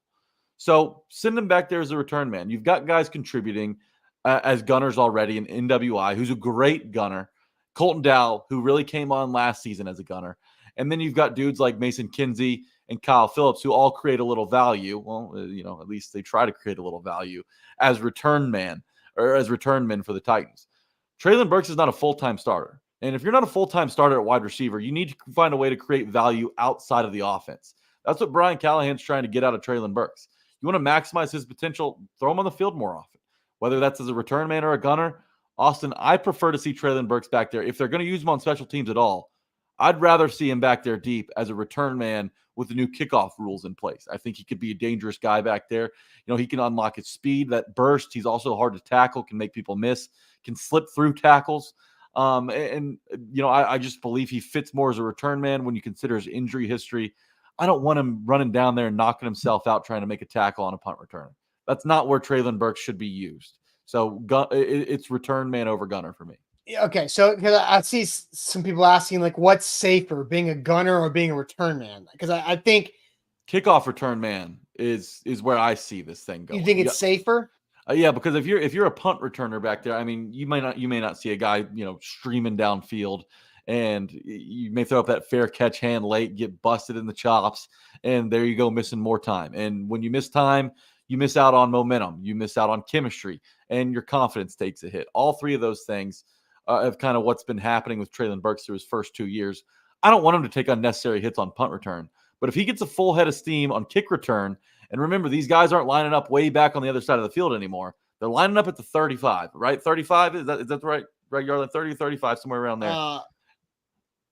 [SPEAKER 2] So send him back there as a return man. You've got guys contributing as gunners already in NWI, who's a great gunner. Colton Dow, who really came on last season as a gunner. And then you've got dudes like Mason Kinsey and Kyle Phillips, who all create a little value. Well, at least they try to create a little value as return man or as return men for the Titans. Treylon Burks is not a full-time starter. And if you're not a full-time starter at wide receiver, you need to find a way to create value outside of the offense. That's what Brian Callahan's trying to get out of Treylon Burks. You want to maximize his potential, throw him on the field more often. Whether that's as a return man or a gunner, Austin, I prefer to see Treylon Burks back there. If they're going to use him on special teams at all, I'd rather see him back there deep as a return man with the new kickoff rules in place. I think he could be a dangerous guy back there. He can unlock his speed, that burst. He's also hard to tackle, can make people miss, can slip through tackles. I just believe he fits more as a return man when you consider his injury history. I don't want him running down there and knocking himself out trying to make a tackle on a punt return. That's not where Treylon Burks should be used. So it's return man over gunner for me.
[SPEAKER 1] Okay, so because I see some people asking, like, what's safer, being a gunner or being a return man? Because I think
[SPEAKER 2] kickoff return man is where I see this thing going.
[SPEAKER 1] You think it's safer?
[SPEAKER 2] Yeah, because if you're a punt returner back there, I mean, you may not see a guy streaming downfield, and you may throw up that fair catch hand late, get busted in the chops, and there you go, missing more time. And when you miss time, you miss out on momentum, you miss out on chemistry, and your confidence takes a hit. All three of those things of kind of what's been happening with Treylon Burks through his first 2 years. I don't want him to take unnecessary hits on punt return, but if he gets a full head of steam on kick return, and remember, these guys aren't lining up way back on the other side of the field anymore. They're lining up at the 35, right? 35, is that the right yard line? 30 or 35, somewhere around there.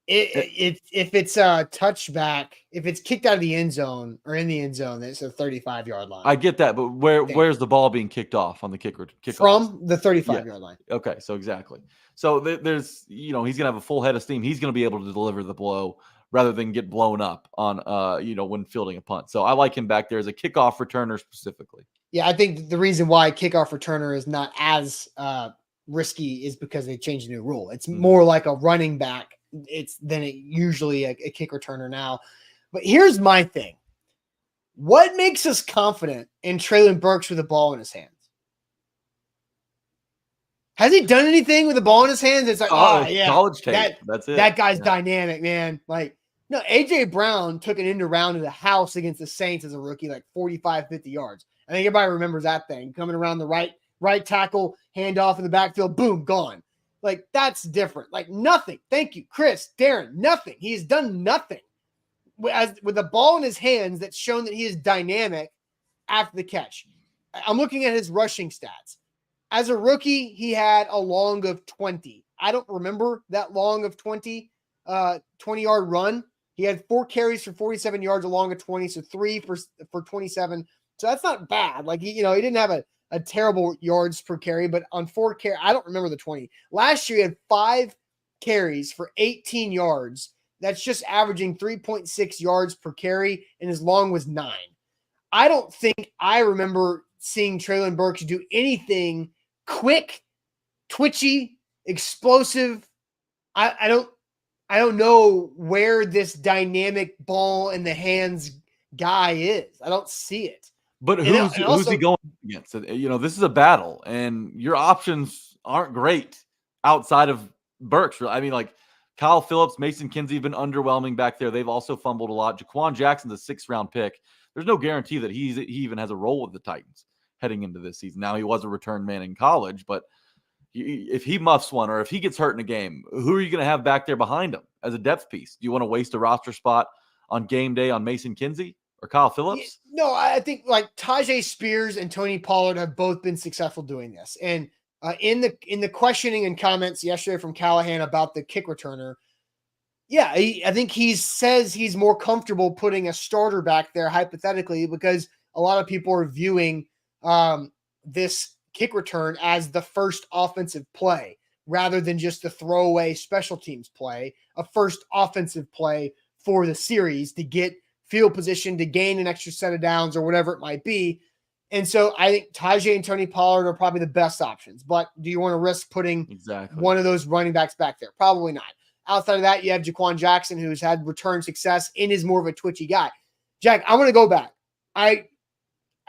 [SPEAKER 1] If it's a touchback, if it's kicked out of the end zone or in the end zone, it's a 35-yard line.
[SPEAKER 2] I get that, but where's the ball being kicked off on the kickoff?
[SPEAKER 1] From the 35-yard line.
[SPEAKER 2] Okay, so exactly. So there's, he's going to have a full head of steam. He's going to be able to deliver the blow rather than get blown up on, when fielding a punt. So I like him back there as a kickoff returner specifically.
[SPEAKER 1] Yeah, I think the reason why kickoff returner is not as risky is because they changed the new rule. It's more like a running back than it usually a kick returner now. But here's my thing. What makes us confident in Treylon Burks with the ball in his hands? Has he done anything with the ball in his hands? It's like,
[SPEAKER 2] college tape. That's it.
[SPEAKER 1] That guy's dynamic, man. Like, No, A.J. Brown took an end around to the house against the Saints as a rookie, like 45, 50 yards. I think everybody remembers that thing. Coming around the right tackle, handoff in the backfield, boom, gone. Like, that's different. Like, nothing. Thank you, Chris, Darren, nothing. He's done nothing. With the ball in his hands, that's shown that he is dynamic after the catch. I'm looking at his rushing stats. As a rookie, he had a long of 20. I don't remember that long of 20-yard run. He had 4 carries for 47 yards along of 20, so 3 for 27. So that's not bad. Like, he didn't have a terrible yards per carry, but on 4 carries, I don't remember the 20. Last year, he had 5 carries for 18 yards. That's just averaging 3.6 yards per carry, and his long was 9. I don't think I remember seeing Treylon Burks do anything quick, twitchy, explosive. I don't know where this dynamic ball in the hands guy is. I don't see it.
[SPEAKER 2] But who's he going against? This is a battle, and your options aren't great outside of Burks. I mean, like Kyle Phillips, Mason Kinsey have been underwhelming back there. They've also fumbled a lot. Jaquan Jackson's a 6th-round pick. There's no guarantee that he even has a role with the Titans heading into this season. Now, he was a return man in college, but if he muffs one or if he gets hurt in a game, who are you going to have back there behind him as a depth piece? Do you want to waste a roster spot on game day on Mason Kinsey or Kyle Phillips?
[SPEAKER 1] No, I think like Tajay Spears and Tony Pollard have both been successful doing this. And in the questioning and comments yesterday from Callahan about the kick returner, yeah, I think he says he's more comfortable putting a starter back there hypothetically because a lot of people are viewing this kick return as the first offensive play rather than just the throwaway special teams play, a first offensive play for the series to get field position, to gain an extra set of downs or whatever it might be. And so I think Tajay and Tony Pollard are probably the best options. But do you want to risk putting one of those running backs back there? Probably not. Outside of that, you have Jaquan Jackson, who's had return success and is more of a twitchy guy. Jack, I want to go back.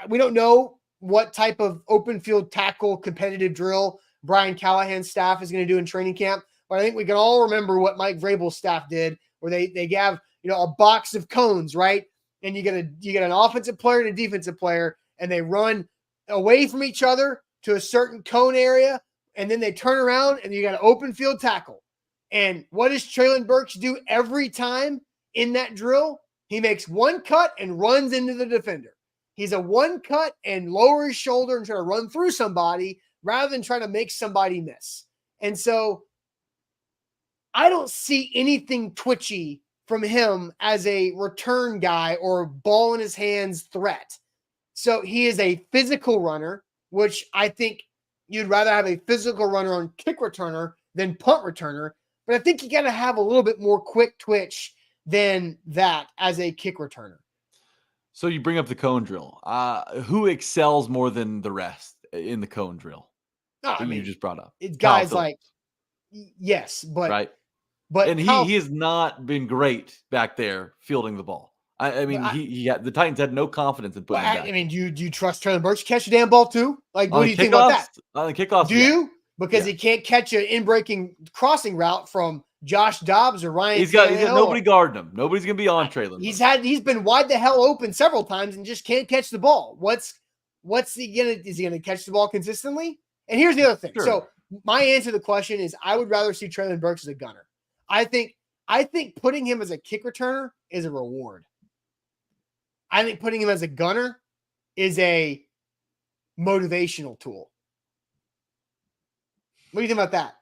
[SPEAKER 1] We don't know what type of open field tackle competitive drill Brian Callahan's staff is going to do in training camp, but I think we can all remember what Mike Vrabel's staff did, where they have a box of cones, right? And you get an offensive player and a defensive player, and they run away from each other to a certain cone area, and then they turn around and you got an open field tackle. And what does Treylon Burks do every time in that drill? He makes one cut and runs into the defender. He's a one cut and lower his shoulder and try to run through somebody rather than trying to make somebody miss. And so I don't see anything twitchy from him as a return guy or ball in his hands threat. So he is a physical runner, which I think you'd rather have a physical runner on kick returner than punt returner. But I think you got to have a little bit more quick twitch than that as a kick returner.
[SPEAKER 2] So you bring up the cone drill. Who excels more than the rest in the cone drill?
[SPEAKER 1] No,
[SPEAKER 2] you just brought up.
[SPEAKER 1] It's guys like, yes, but
[SPEAKER 2] right.
[SPEAKER 1] But
[SPEAKER 2] and he has not been great back there fielding the ball. I mean, the Titans had no confidence in putting him back.
[SPEAKER 1] I mean, do you trust Treylon Burks to catch a damn ball too? Like, what do you think about that?
[SPEAKER 2] On the kickoffs,
[SPEAKER 1] do you? Because he can't catch an in-breaking crossing route from Josh Dobbs or Ryan.
[SPEAKER 2] He's got nobody guarding him. Nobody's gonna be on Treylon.
[SPEAKER 1] He's been wide the hell open several times and just can't catch the ball. What's he gonna? Is he gonna catch the ball consistently? And here's the other thing.
[SPEAKER 2] Sure.
[SPEAKER 1] So my answer to the question is, I would rather see Treylon Burks as a gunner. I think putting him as a kick returner is a reward. I think putting him as a gunner is a motivational tool. What do you think about that?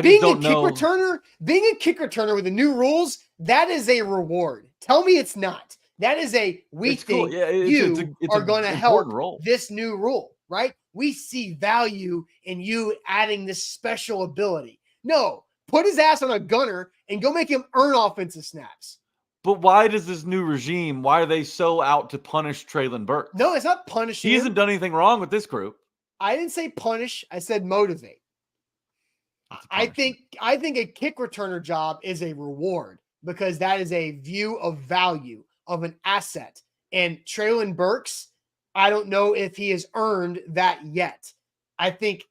[SPEAKER 1] Being a kick returner with the new rules, that is a reward. Tell me it's not. That is we think you are going to help this new rule, right? We see value in you adding this special ability. No, put his ass on a gunner and go make him earn offensive snaps.
[SPEAKER 2] But why does this new regime, why are they so out to punish Treylon Burks?
[SPEAKER 1] No, it's not punishing
[SPEAKER 2] He hasn't done anything wrong with this group.
[SPEAKER 1] I didn't say punish. I said motivate. I think a kick returner job is a reward because that is a view of value of an asset. And Treylon Burks, I don't know if he has earned that yet. I think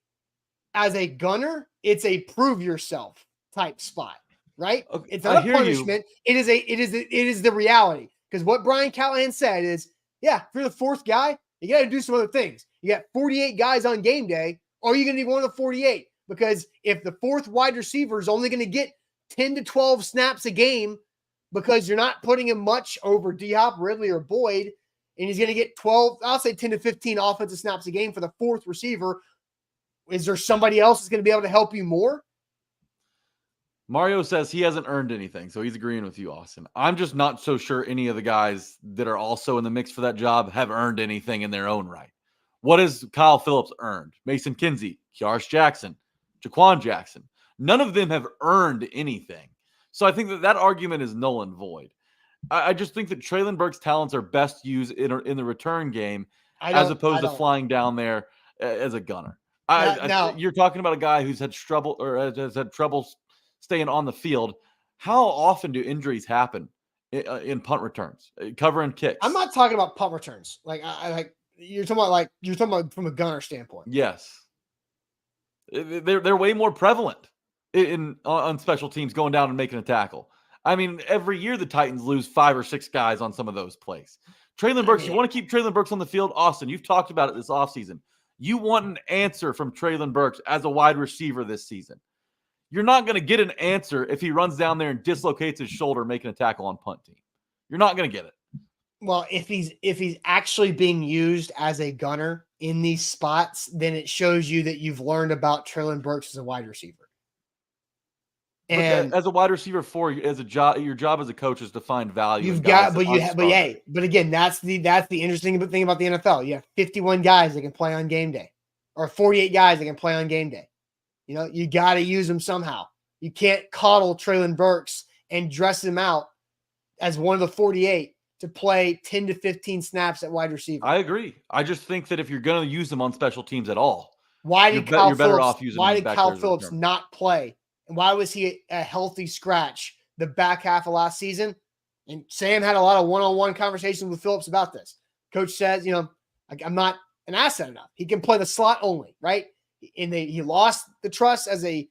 [SPEAKER 1] as a gunner, it's a prove yourself type spot. right?
[SPEAKER 2] Okay,
[SPEAKER 1] It's
[SPEAKER 2] I
[SPEAKER 1] not a
[SPEAKER 2] hear you.
[SPEAKER 1] punishment. It is the reality. Because what Brian Callahan said is, yeah, if you're the fourth guy, you got to do some other things. You got 48 guys on game day, or you're going to be one of the 48. Because if the fourth wide receiver is only going to get 10 to 12 snaps a game because you're not putting him much over D-Hop, Ridley, or Boyd, and he's going to get 12, I'll say 10 to 15 offensive snaps a game for the fourth receiver, is there somebody else that's going to be able to help you more?
[SPEAKER 2] Mario says he hasn't earned anything, so he's agreeing with you, Austin. I'm just not so sure any of the guys that are also in the mix for that job have earned anything in their own right. What has Kyle Phillips earned? Mason Kinsey, Kyaris Jackson, Jaquan Jackson. None of them have earned anything. So I think that argument is null and void. I just think that Treylon Burks' talents are best used in the return game as opposed to flying down there as a gunner. You're talking about a guy who's had trouble staying on the field. How often do injuries happen in punt returns, covering kicks?
[SPEAKER 1] I'm not talking about punt returns. You're talking about from a gunner standpoint.
[SPEAKER 2] Yes, they're way more prevalent on special teams going down and making a tackle. I mean, every year the Titans lose 5 or 6 guys on some of those plays. Treylon Burks, you want to keep Treylon Burks on the field? Austin, you've talked about it this offseason. You want an answer from Treylon Burks as a wide receiver this season. You're not going to get an answer if he runs down there and dislocates his shoulder making a tackle on punt team. You're not going to get it.
[SPEAKER 1] Well, if he's actually being used as a gunner in these spots, then it shows you that you've learned about Treylon Burks as a wide receiver. And
[SPEAKER 2] as a wide receiver your job as a coach is to find value.
[SPEAKER 1] You've got, but again, that's the interesting thing about the NFL. You have 51 guys that can play on game day, or 48 guys that can play on game day. You know, you got to use them somehow. You can't coddle Treylon Burks and dress him out as one of the 48 to play 10 to 15 snaps at wide receiver.
[SPEAKER 2] I agree. I just think that if you're going to use them on special teams at all,
[SPEAKER 1] why did Kyle Phillips not play? And why was he a healthy scratch the back half of last season? And Sam had a lot of one-on-one conversations with Phillips about this. Coach says, I'm not an asset enough. He can play the slot only, right? And he lost the trust as a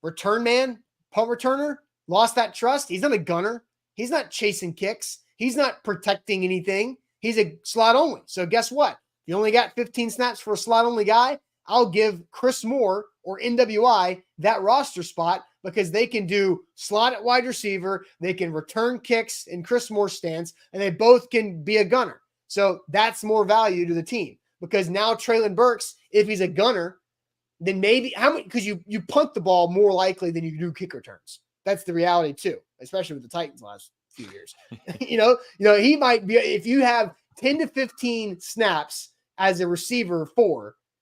[SPEAKER 1] return man, punt returner, lost that trust. He's not a gunner. He's not chasing kicks. He's not protecting anything. He's a slot only. So guess what? You only got 15 snaps for a slot only guy. I'll give Chris Moore or NWI that roster spot because they can do slot at wide receiver. They can return kicks in Chris Moore's stance, and they both can be a gunner. So that's more value to the team because now Treylon Burks, if he's a gunner, then maybe because you punt the ball more likely than you do kick returns. That's the reality too, especially with the Titans last few years. He might be, if you have 10 to 15 snaps as a receiver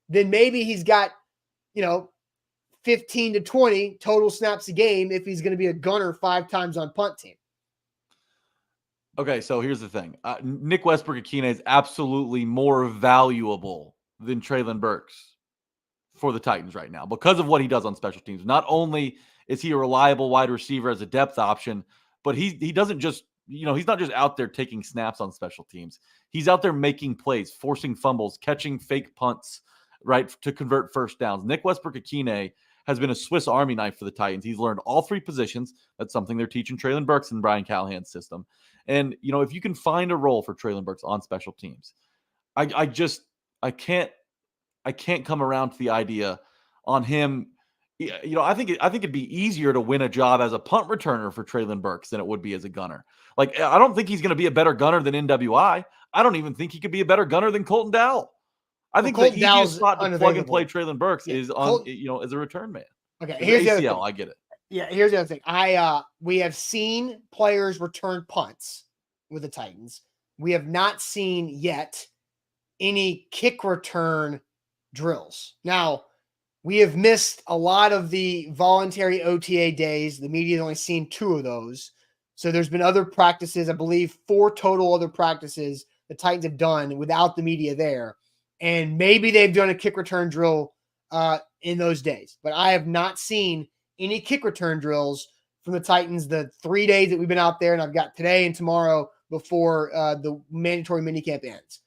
[SPEAKER 1] then maybe he's got, 15 to 20 total snaps a game if he's going to be a gunner 5 times on punt team.
[SPEAKER 2] Okay, so here's the thing. Nick Westbrook-Akine is absolutely more valuable than Treylon Burks for the Titans right now because of what he does on special teams. Not only is he a reliable wide receiver as a depth option, but he doesn't just, he's not just out there taking snaps on special teams. He's out there making plays, forcing fumbles, catching fake punts, right, to convert first downs. Nick Westbrook-Akine has been a Swiss Army knife for the Titans. He's learned all 3 positions. That's something they're teaching Treylon Burks in Brian Callahan's system. And, if you can find a role for Treylon Burks on special teams, I can't come around to the idea on him. I think it'd be easier to win a job as a punt returner for Treylon Burks than it would be as a gunner. Like, I don't think he's going to be a better gunner than NWI. I don't even think he could be a better gunner than Colton Dowell. I think the easiest spot to plug and play Treylon Burks is on, as a return man.
[SPEAKER 1] Okay, here's the other thing.
[SPEAKER 2] I get it.
[SPEAKER 1] Yeah, here's the other thing. We have seen players return punts with the Titans. We have not seen yet any kick return drills. Now, we have missed a lot of the voluntary OTA days. The media has only seen 2 of those. So there's been other practices, I believe 4 total other practices the Titans have done without the media there. And maybe they've done a kick return drill in those days. But I have not seen any kick return drills from the Titans the 3 days that we've been out there, and I've got today and tomorrow before the mandatory minicamp ends.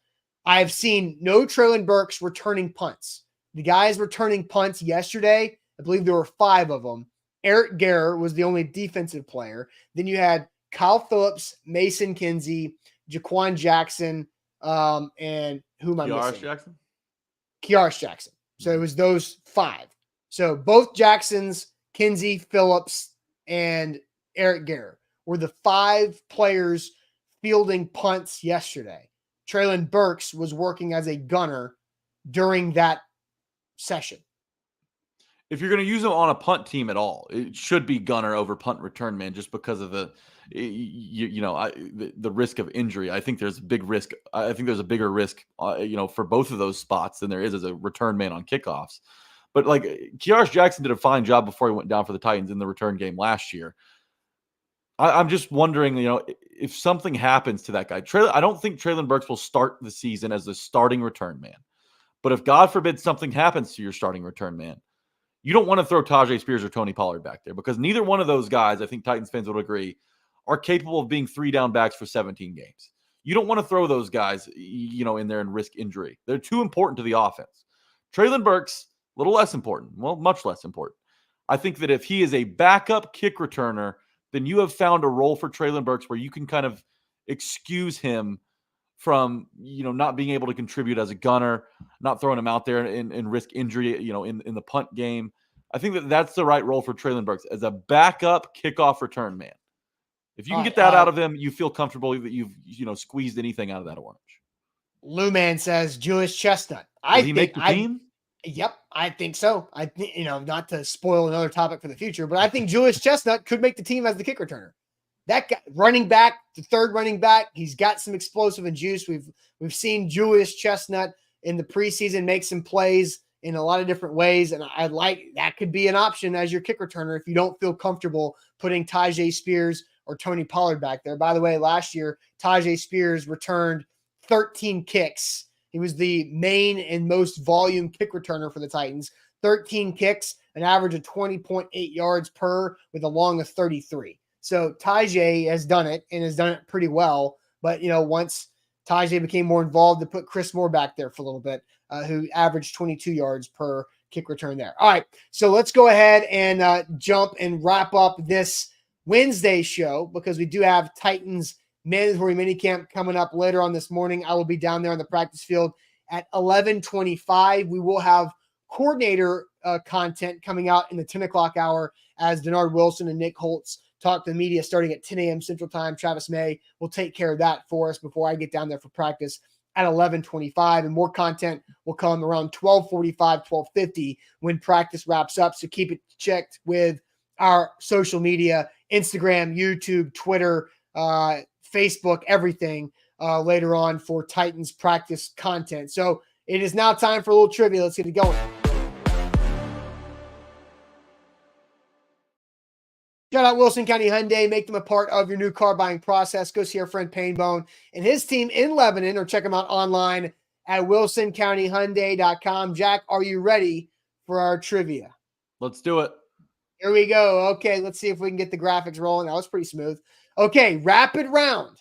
[SPEAKER 1] I have seen no Treylon Burks returning punts. The guys returning punts yesterday, I believe there were 5 of them, Eric Garror was the only defensive player. Then you had Kyle Phillips, Mason Kinsey, Jaquan Jackson, and who am I missing?
[SPEAKER 2] Jackson?
[SPEAKER 1] Kiaris Jackson. So it was those 5. So both Jacksons, Kinsey, Phillips, and Eric Garror were the 5 players fielding punts yesterday. Treylon Burks was working as a gunner during that session.
[SPEAKER 2] If you're going to use him on a punt team at all, it should be gunner over punt return man, just because of the risk of injury. I think there's a big risk. I think there's a bigger risk, for both of those spots than there is as a return man on kickoffs. But like Kiaris Jackson did a fine job before he went down for the Titans in the return game last year. I'm just wondering, if something happens to that guy. I don't think Treylon Burks will start the season as the starting return man. But if God forbid something happens to your starting return man, you don't want to throw Tajay Spears or Tony Pollard back there, because neither one of those guys, I think Titans fans would agree, are capable of being 3 down backs for 17 games. You don't want to throw those guys, in there and risk injury. They're too important to the offense. Treylon Burks, a little less important. Well, much less important. I think that if he is a backup kick returner, then you have found a role for Treylon Burks where you can kind of excuse him from, not being able to contribute as a gunner, not throwing him out there and risk injury, in the punt game. I think that that's the right role for Treylon Burks as a backup kickoff return man. If you can get that out of him, you feel comfortable that you've, squeezed anything out of that orange.
[SPEAKER 1] Lou Man says Julius Chestnut.
[SPEAKER 2] Will he make the team?
[SPEAKER 1] Yep, I think so. I think, not to spoil another topic for the future, but I think Julius Chestnut could make the team as the kick returner. That guy, running back, the third running back, he's got some explosive and juice. We've seen Julius Chestnut in the preseason make some plays in a lot of different ways, and I like that could be an option as your kick returner if you don't feel comfortable putting Tajay Spears or Tony Pollard back there. By the way, last year, Tajay Spears returned 13 kicks. He was the main and most volume kick returner for the Titans. 13 kicks, an average of 20.8 yards per with a long of 33. So Tajay has done it and has done it pretty well. But, once Tajay became more involved, to put Chris Moore back there for a little bit, who averaged 22 yards per kick return there. All right, so let's go ahead and jump and wrap up this Wednesday show, because we do have Titans mandatory minicamp coming up later on this morning. I will be down there on the practice field at 11:25. We will have coordinator content coming out in the 10 o'clock hour as Denard Wilson and Nick Holtz talk to the media starting at 10 a.m. Central Time. Travis May will take care of that for us before I get down there for practice at 11:25. And more content will come around 12:45, 12:50 when practice wraps up. So keep it checked with our social media, Instagram, YouTube, Twitter, Facebook, everything later on for Titans practice content. So it is now time for a little trivia. Let's get it going. Shout out Wilson County Hyundai. Make them a part of your new car buying process. Go see our friend Painbone and his team in Lebanon, or check them out online at wilsoncountyhyundai.com. Jack, are you ready for our trivia?
[SPEAKER 2] Let's do it.
[SPEAKER 1] Here we go. Okay, let's see if we can get the graphics rolling. That was pretty smooth. Okay, rapid round.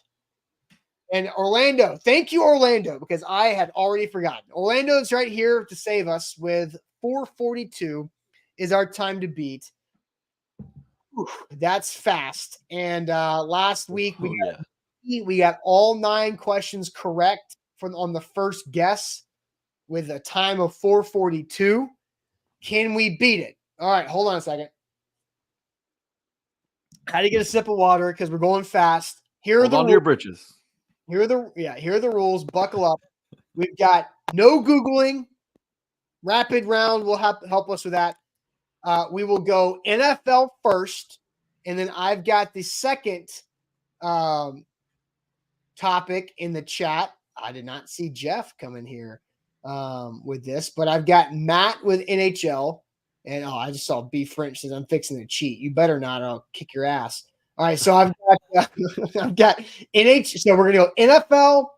[SPEAKER 1] And Orlando, thank you, Orlando, because I had already forgotten. Orlando's right here to save us with 4:42 is our time to beat. That's fast. And last week we got all 9 questions correct on the first guess with a time of 4:42. Can we beat it? All right, hold on a second. Had to get a sip of water because we're going fast.
[SPEAKER 2] Hold on to your britches.
[SPEAKER 1] Here are the rules. Buckle up. We've got no Googling. Rapid round will help us with that. We will go NFL first, and then I've got the second topic in the chat. I did not see Jeff come in here with this, but I've got Matt with NHL. And I just saw B French says I'm fixing to cheat. You better not, or I'll kick your ass. All right, so I've got NH. So we're gonna go NFL,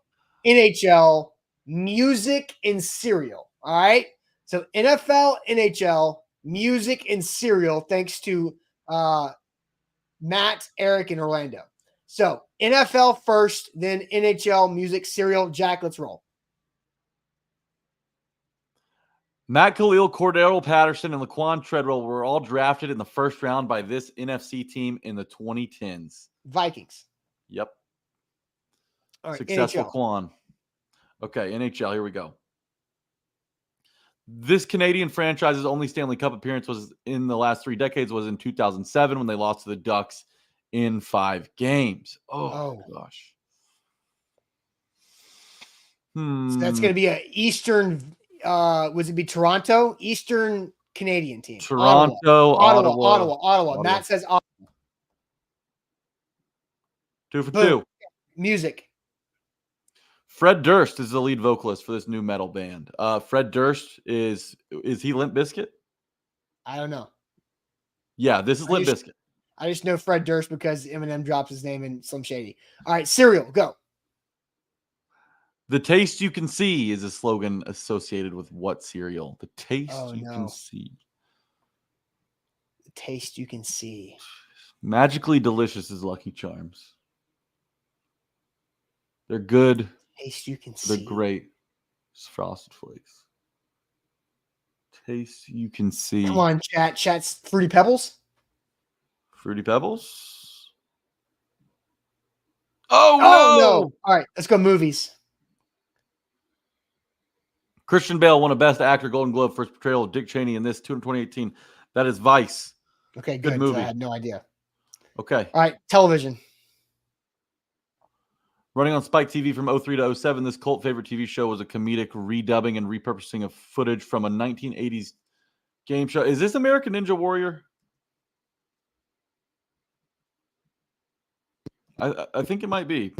[SPEAKER 1] NHL, music, and cereal. All right. So NFL, NHL, music, and cereal. Thanks to Matt, Eric, and Orlando. So NFL first, then NHL, music, cereal. Jack, let's roll.
[SPEAKER 2] Matt Khalil, Cordero Patterson, and Laquan Treadwell were all drafted in the first round by this NFC team in the 2010s.
[SPEAKER 1] Vikings.
[SPEAKER 2] Yep.
[SPEAKER 1] All right,
[SPEAKER 2] Successful
[SPEAKER 1] NHL.
[SPEAKER 2] Quan. Okay, NHL, here we go. This Canadian franchise's only Stanley Cup appearance was in the last 3 decades was in 2007 when they lost to the Ducks in 5 games. Oh. Gosh.
[SPEAKER 1] So that's going to be an Eastern, would it be Toronto? Eastern Canadian team.
[SPEAKER 2] Toronto,
[SPEAKER 1] Ottawa. Matt says Ottawa.
[SPEAKER 2] 2 for
[SPEAKER 1] Boom.
[SPEAKER 2] 2.
[SPEAKER 1] Music.
[SPEAKER 2] Fred Durst is the lead vocalist for this new metal band. Fred Durst is he Limp Bizkit?
[SPEAKER 1] I don't know.
[SPEAKER 2] Yeah, this is Limp Bizkit.
[SPEAKER 1] I just know Fred Durst because Eminem drops his name in Slim Shady. All right, cereal, go.
[SPEAKER 2] The taste you can see is a slogan associated with what cereal? The taste can see.
[SPEAKER 1] The taste you can see.
[SPEAKER 2] Magically delicious is Lucky Charms. They're good.
[SPEAKER 1] Taste you can see.
[SPEAKER 2] They're great. It's Frosted Flakes. Taste you can see.
[SPEAKER 1] Come on, chat. Chat's Fruity Pebbles.
[SPEAKER 2] Fruity Pebbles. Oh no!
[SPEAKER 1] All right, let's go movies.
[SPEAKER 2] Christian Bale won a Best Actor Golden Globe for his portrayal of Dick Cheney in this 2018. That is Vice.
[SPEAKER 1] Okay,
[SPEAKER 2] good movie.
[SPEAKER 1] I had no idea.
[SPEAKER 2] Okay.
[SPEAKER 1] All right, television.
[SPEAKER 2] Running on Spike TV from 03 to 07, this cult favorite TV show was a comedic redubbing and repurposing of footage from a 1980s game show. Is this American Ninja Warrior? I think it might be.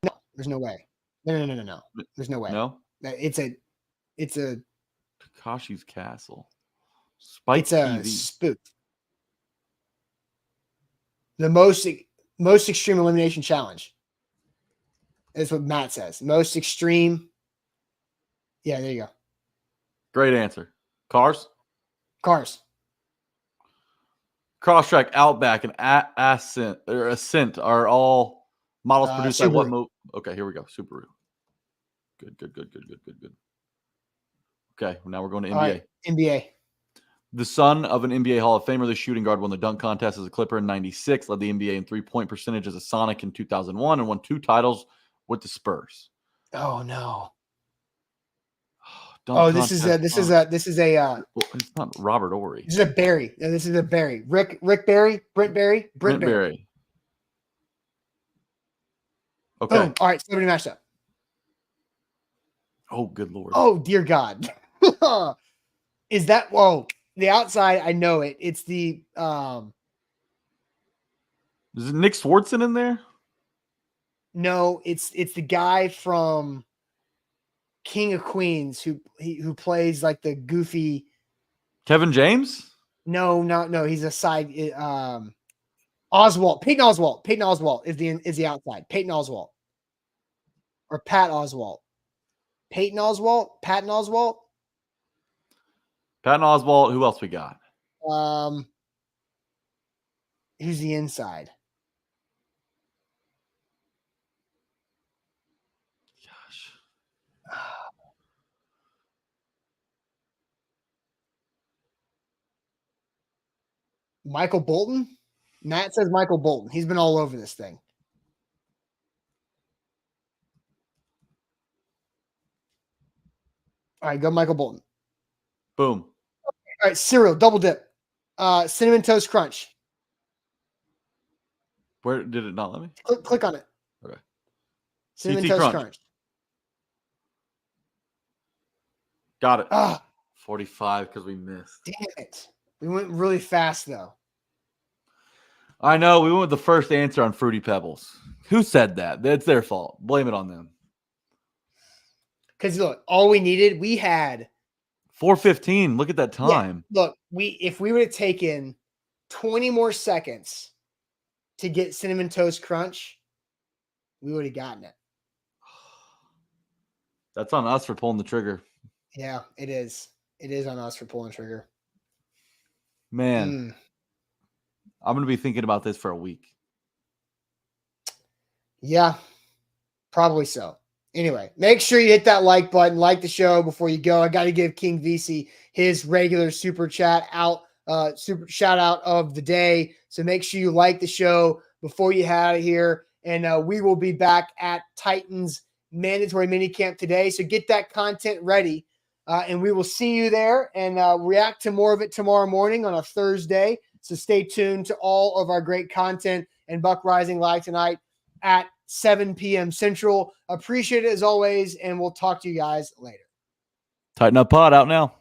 [SPEAKER 1] No, there's no way. No. There's no way.
[SPEAKER 2] No?
[SPEAKER 1] It's a
[SPEAKER 2] Takashi's Castle. Spike
[SPEAKER 1] it's
[SPEAKER 2] TV.
[SPEAKER 1] a spoof. The most extreme elimination challenge. That's what Matt says. Most extreme. Yeah, there you go.
[SPEAKER 2] Great answer. Cars?
[SPEAKER 1] Cars.
[SPEAKER 2] Crosstrek, Outback, and Ascent are all models produced by what movie? Okay, here we go. Subaru. Good. Okay, now we're going to NBA.
[SPEAKER 1] Right, NBA.
[SPEAKER 2] The son of an NBA Hall of Famer, the shooting guard won the dunk contest as a Clipper in 96, led the NBA in three-point percentage as a Sonic in 2001, and won 2 titles with the Spurs.
[SPEAKER 1] Oh no.
[SPEAKER 2] This
[SPEAKER 1] is a
[SPEAKER 2] well, it's not Robert Ory.
[SPEAKER 1] This is a Barry. No, this is a Barry. Rick Barry, Brent Barry.
[SPEAKER 2] Okay.
[SPEAKER 1] Boom. All right, celebrity matchup.
[SPEAKER 2] Oh, good Lord.
[SPEAKER 1] Oh, dear God. Is that the outside? I know it. It's the
[SPEAKER 2] Is it Nick Swartzen in there?
[SPEAKER 1] No, it's the guy from King of Queens who plays like the goofy
[SPEAKER 2] Kevin James?
[SPEAKER 1] No, he's a side Oswalt. Peyton Oswalt is the outside. Peyton Oswalt. Or Pat Oswalt. Patton Oswalt.
[SPEAKER 2] Who else we got?
[SPEAKER 1] Who's the inside?
[SPEAKER 2] Gosh.
[SPEAKER 1] Michael Bolton? Matt says Michael Bolton. He's been all over this thing. All right, go Michael Bolton.
[SPEAKER 2] Boom.
[SPEAKER 1] All right, cereal, double dip. Cinnamon Toast Crunch.
[SPEAKER 2] Where did it not let me?
[SPEAKER 1] Click on it.
[SPEAKER 2] Okay.
[SPEAKER 1] Cinnamon
[SPEAKER 2] CT
[SPEAKER 1] Toast
[SPEAKER 2] Crunch.
[SPEAKER 1] Crunch.
[SPEAKER 2] Got it.
[SPEAKER 1] 45
[SPEAKER 2] 45 because we missed.
[SPEAKER 1] Damn it. We went really fast though.
[SPEAKER 2] I know. We went with the first answer on Fruity Pebbles. Who said that? That's their fault. Blame it on them.
[SPEAKER 1] Because look, all we needed, we had
[SPEAKER 2] 4:15. Look at that time.
[SPEAKER 1] Yeah, look, if we would have taken 20 more seconds to get Cinnamon Toast Crunch, we would have gotten it.
[SPEAKER 2] That's on us for pulling the trigger.
[SPEAKER 1] Yeah, it is. It is on us for pulling the trigger.
[SPEAKER 2] Man, I'm going to be thinking about this for a week.
[SPEAKER 1] Yeah, probably so. Anyway, make sure you hit that like button, like the show before you go. I got to give King VC his regular super chat out, super shout out of the day. So make sure you like the show before you head out of here. And we will be back at Titans mandatory minicamp today. So get that content ready. And we will see you there and react to more of it tomorrow morning on a Thursday. So stay tuned to all of our great content and Buck Rising Live tonight at 7 p.m. Central. Appreciate it as always, and we'll talk to you guys later.
[SPEAKER 2] Tighten up pod out now.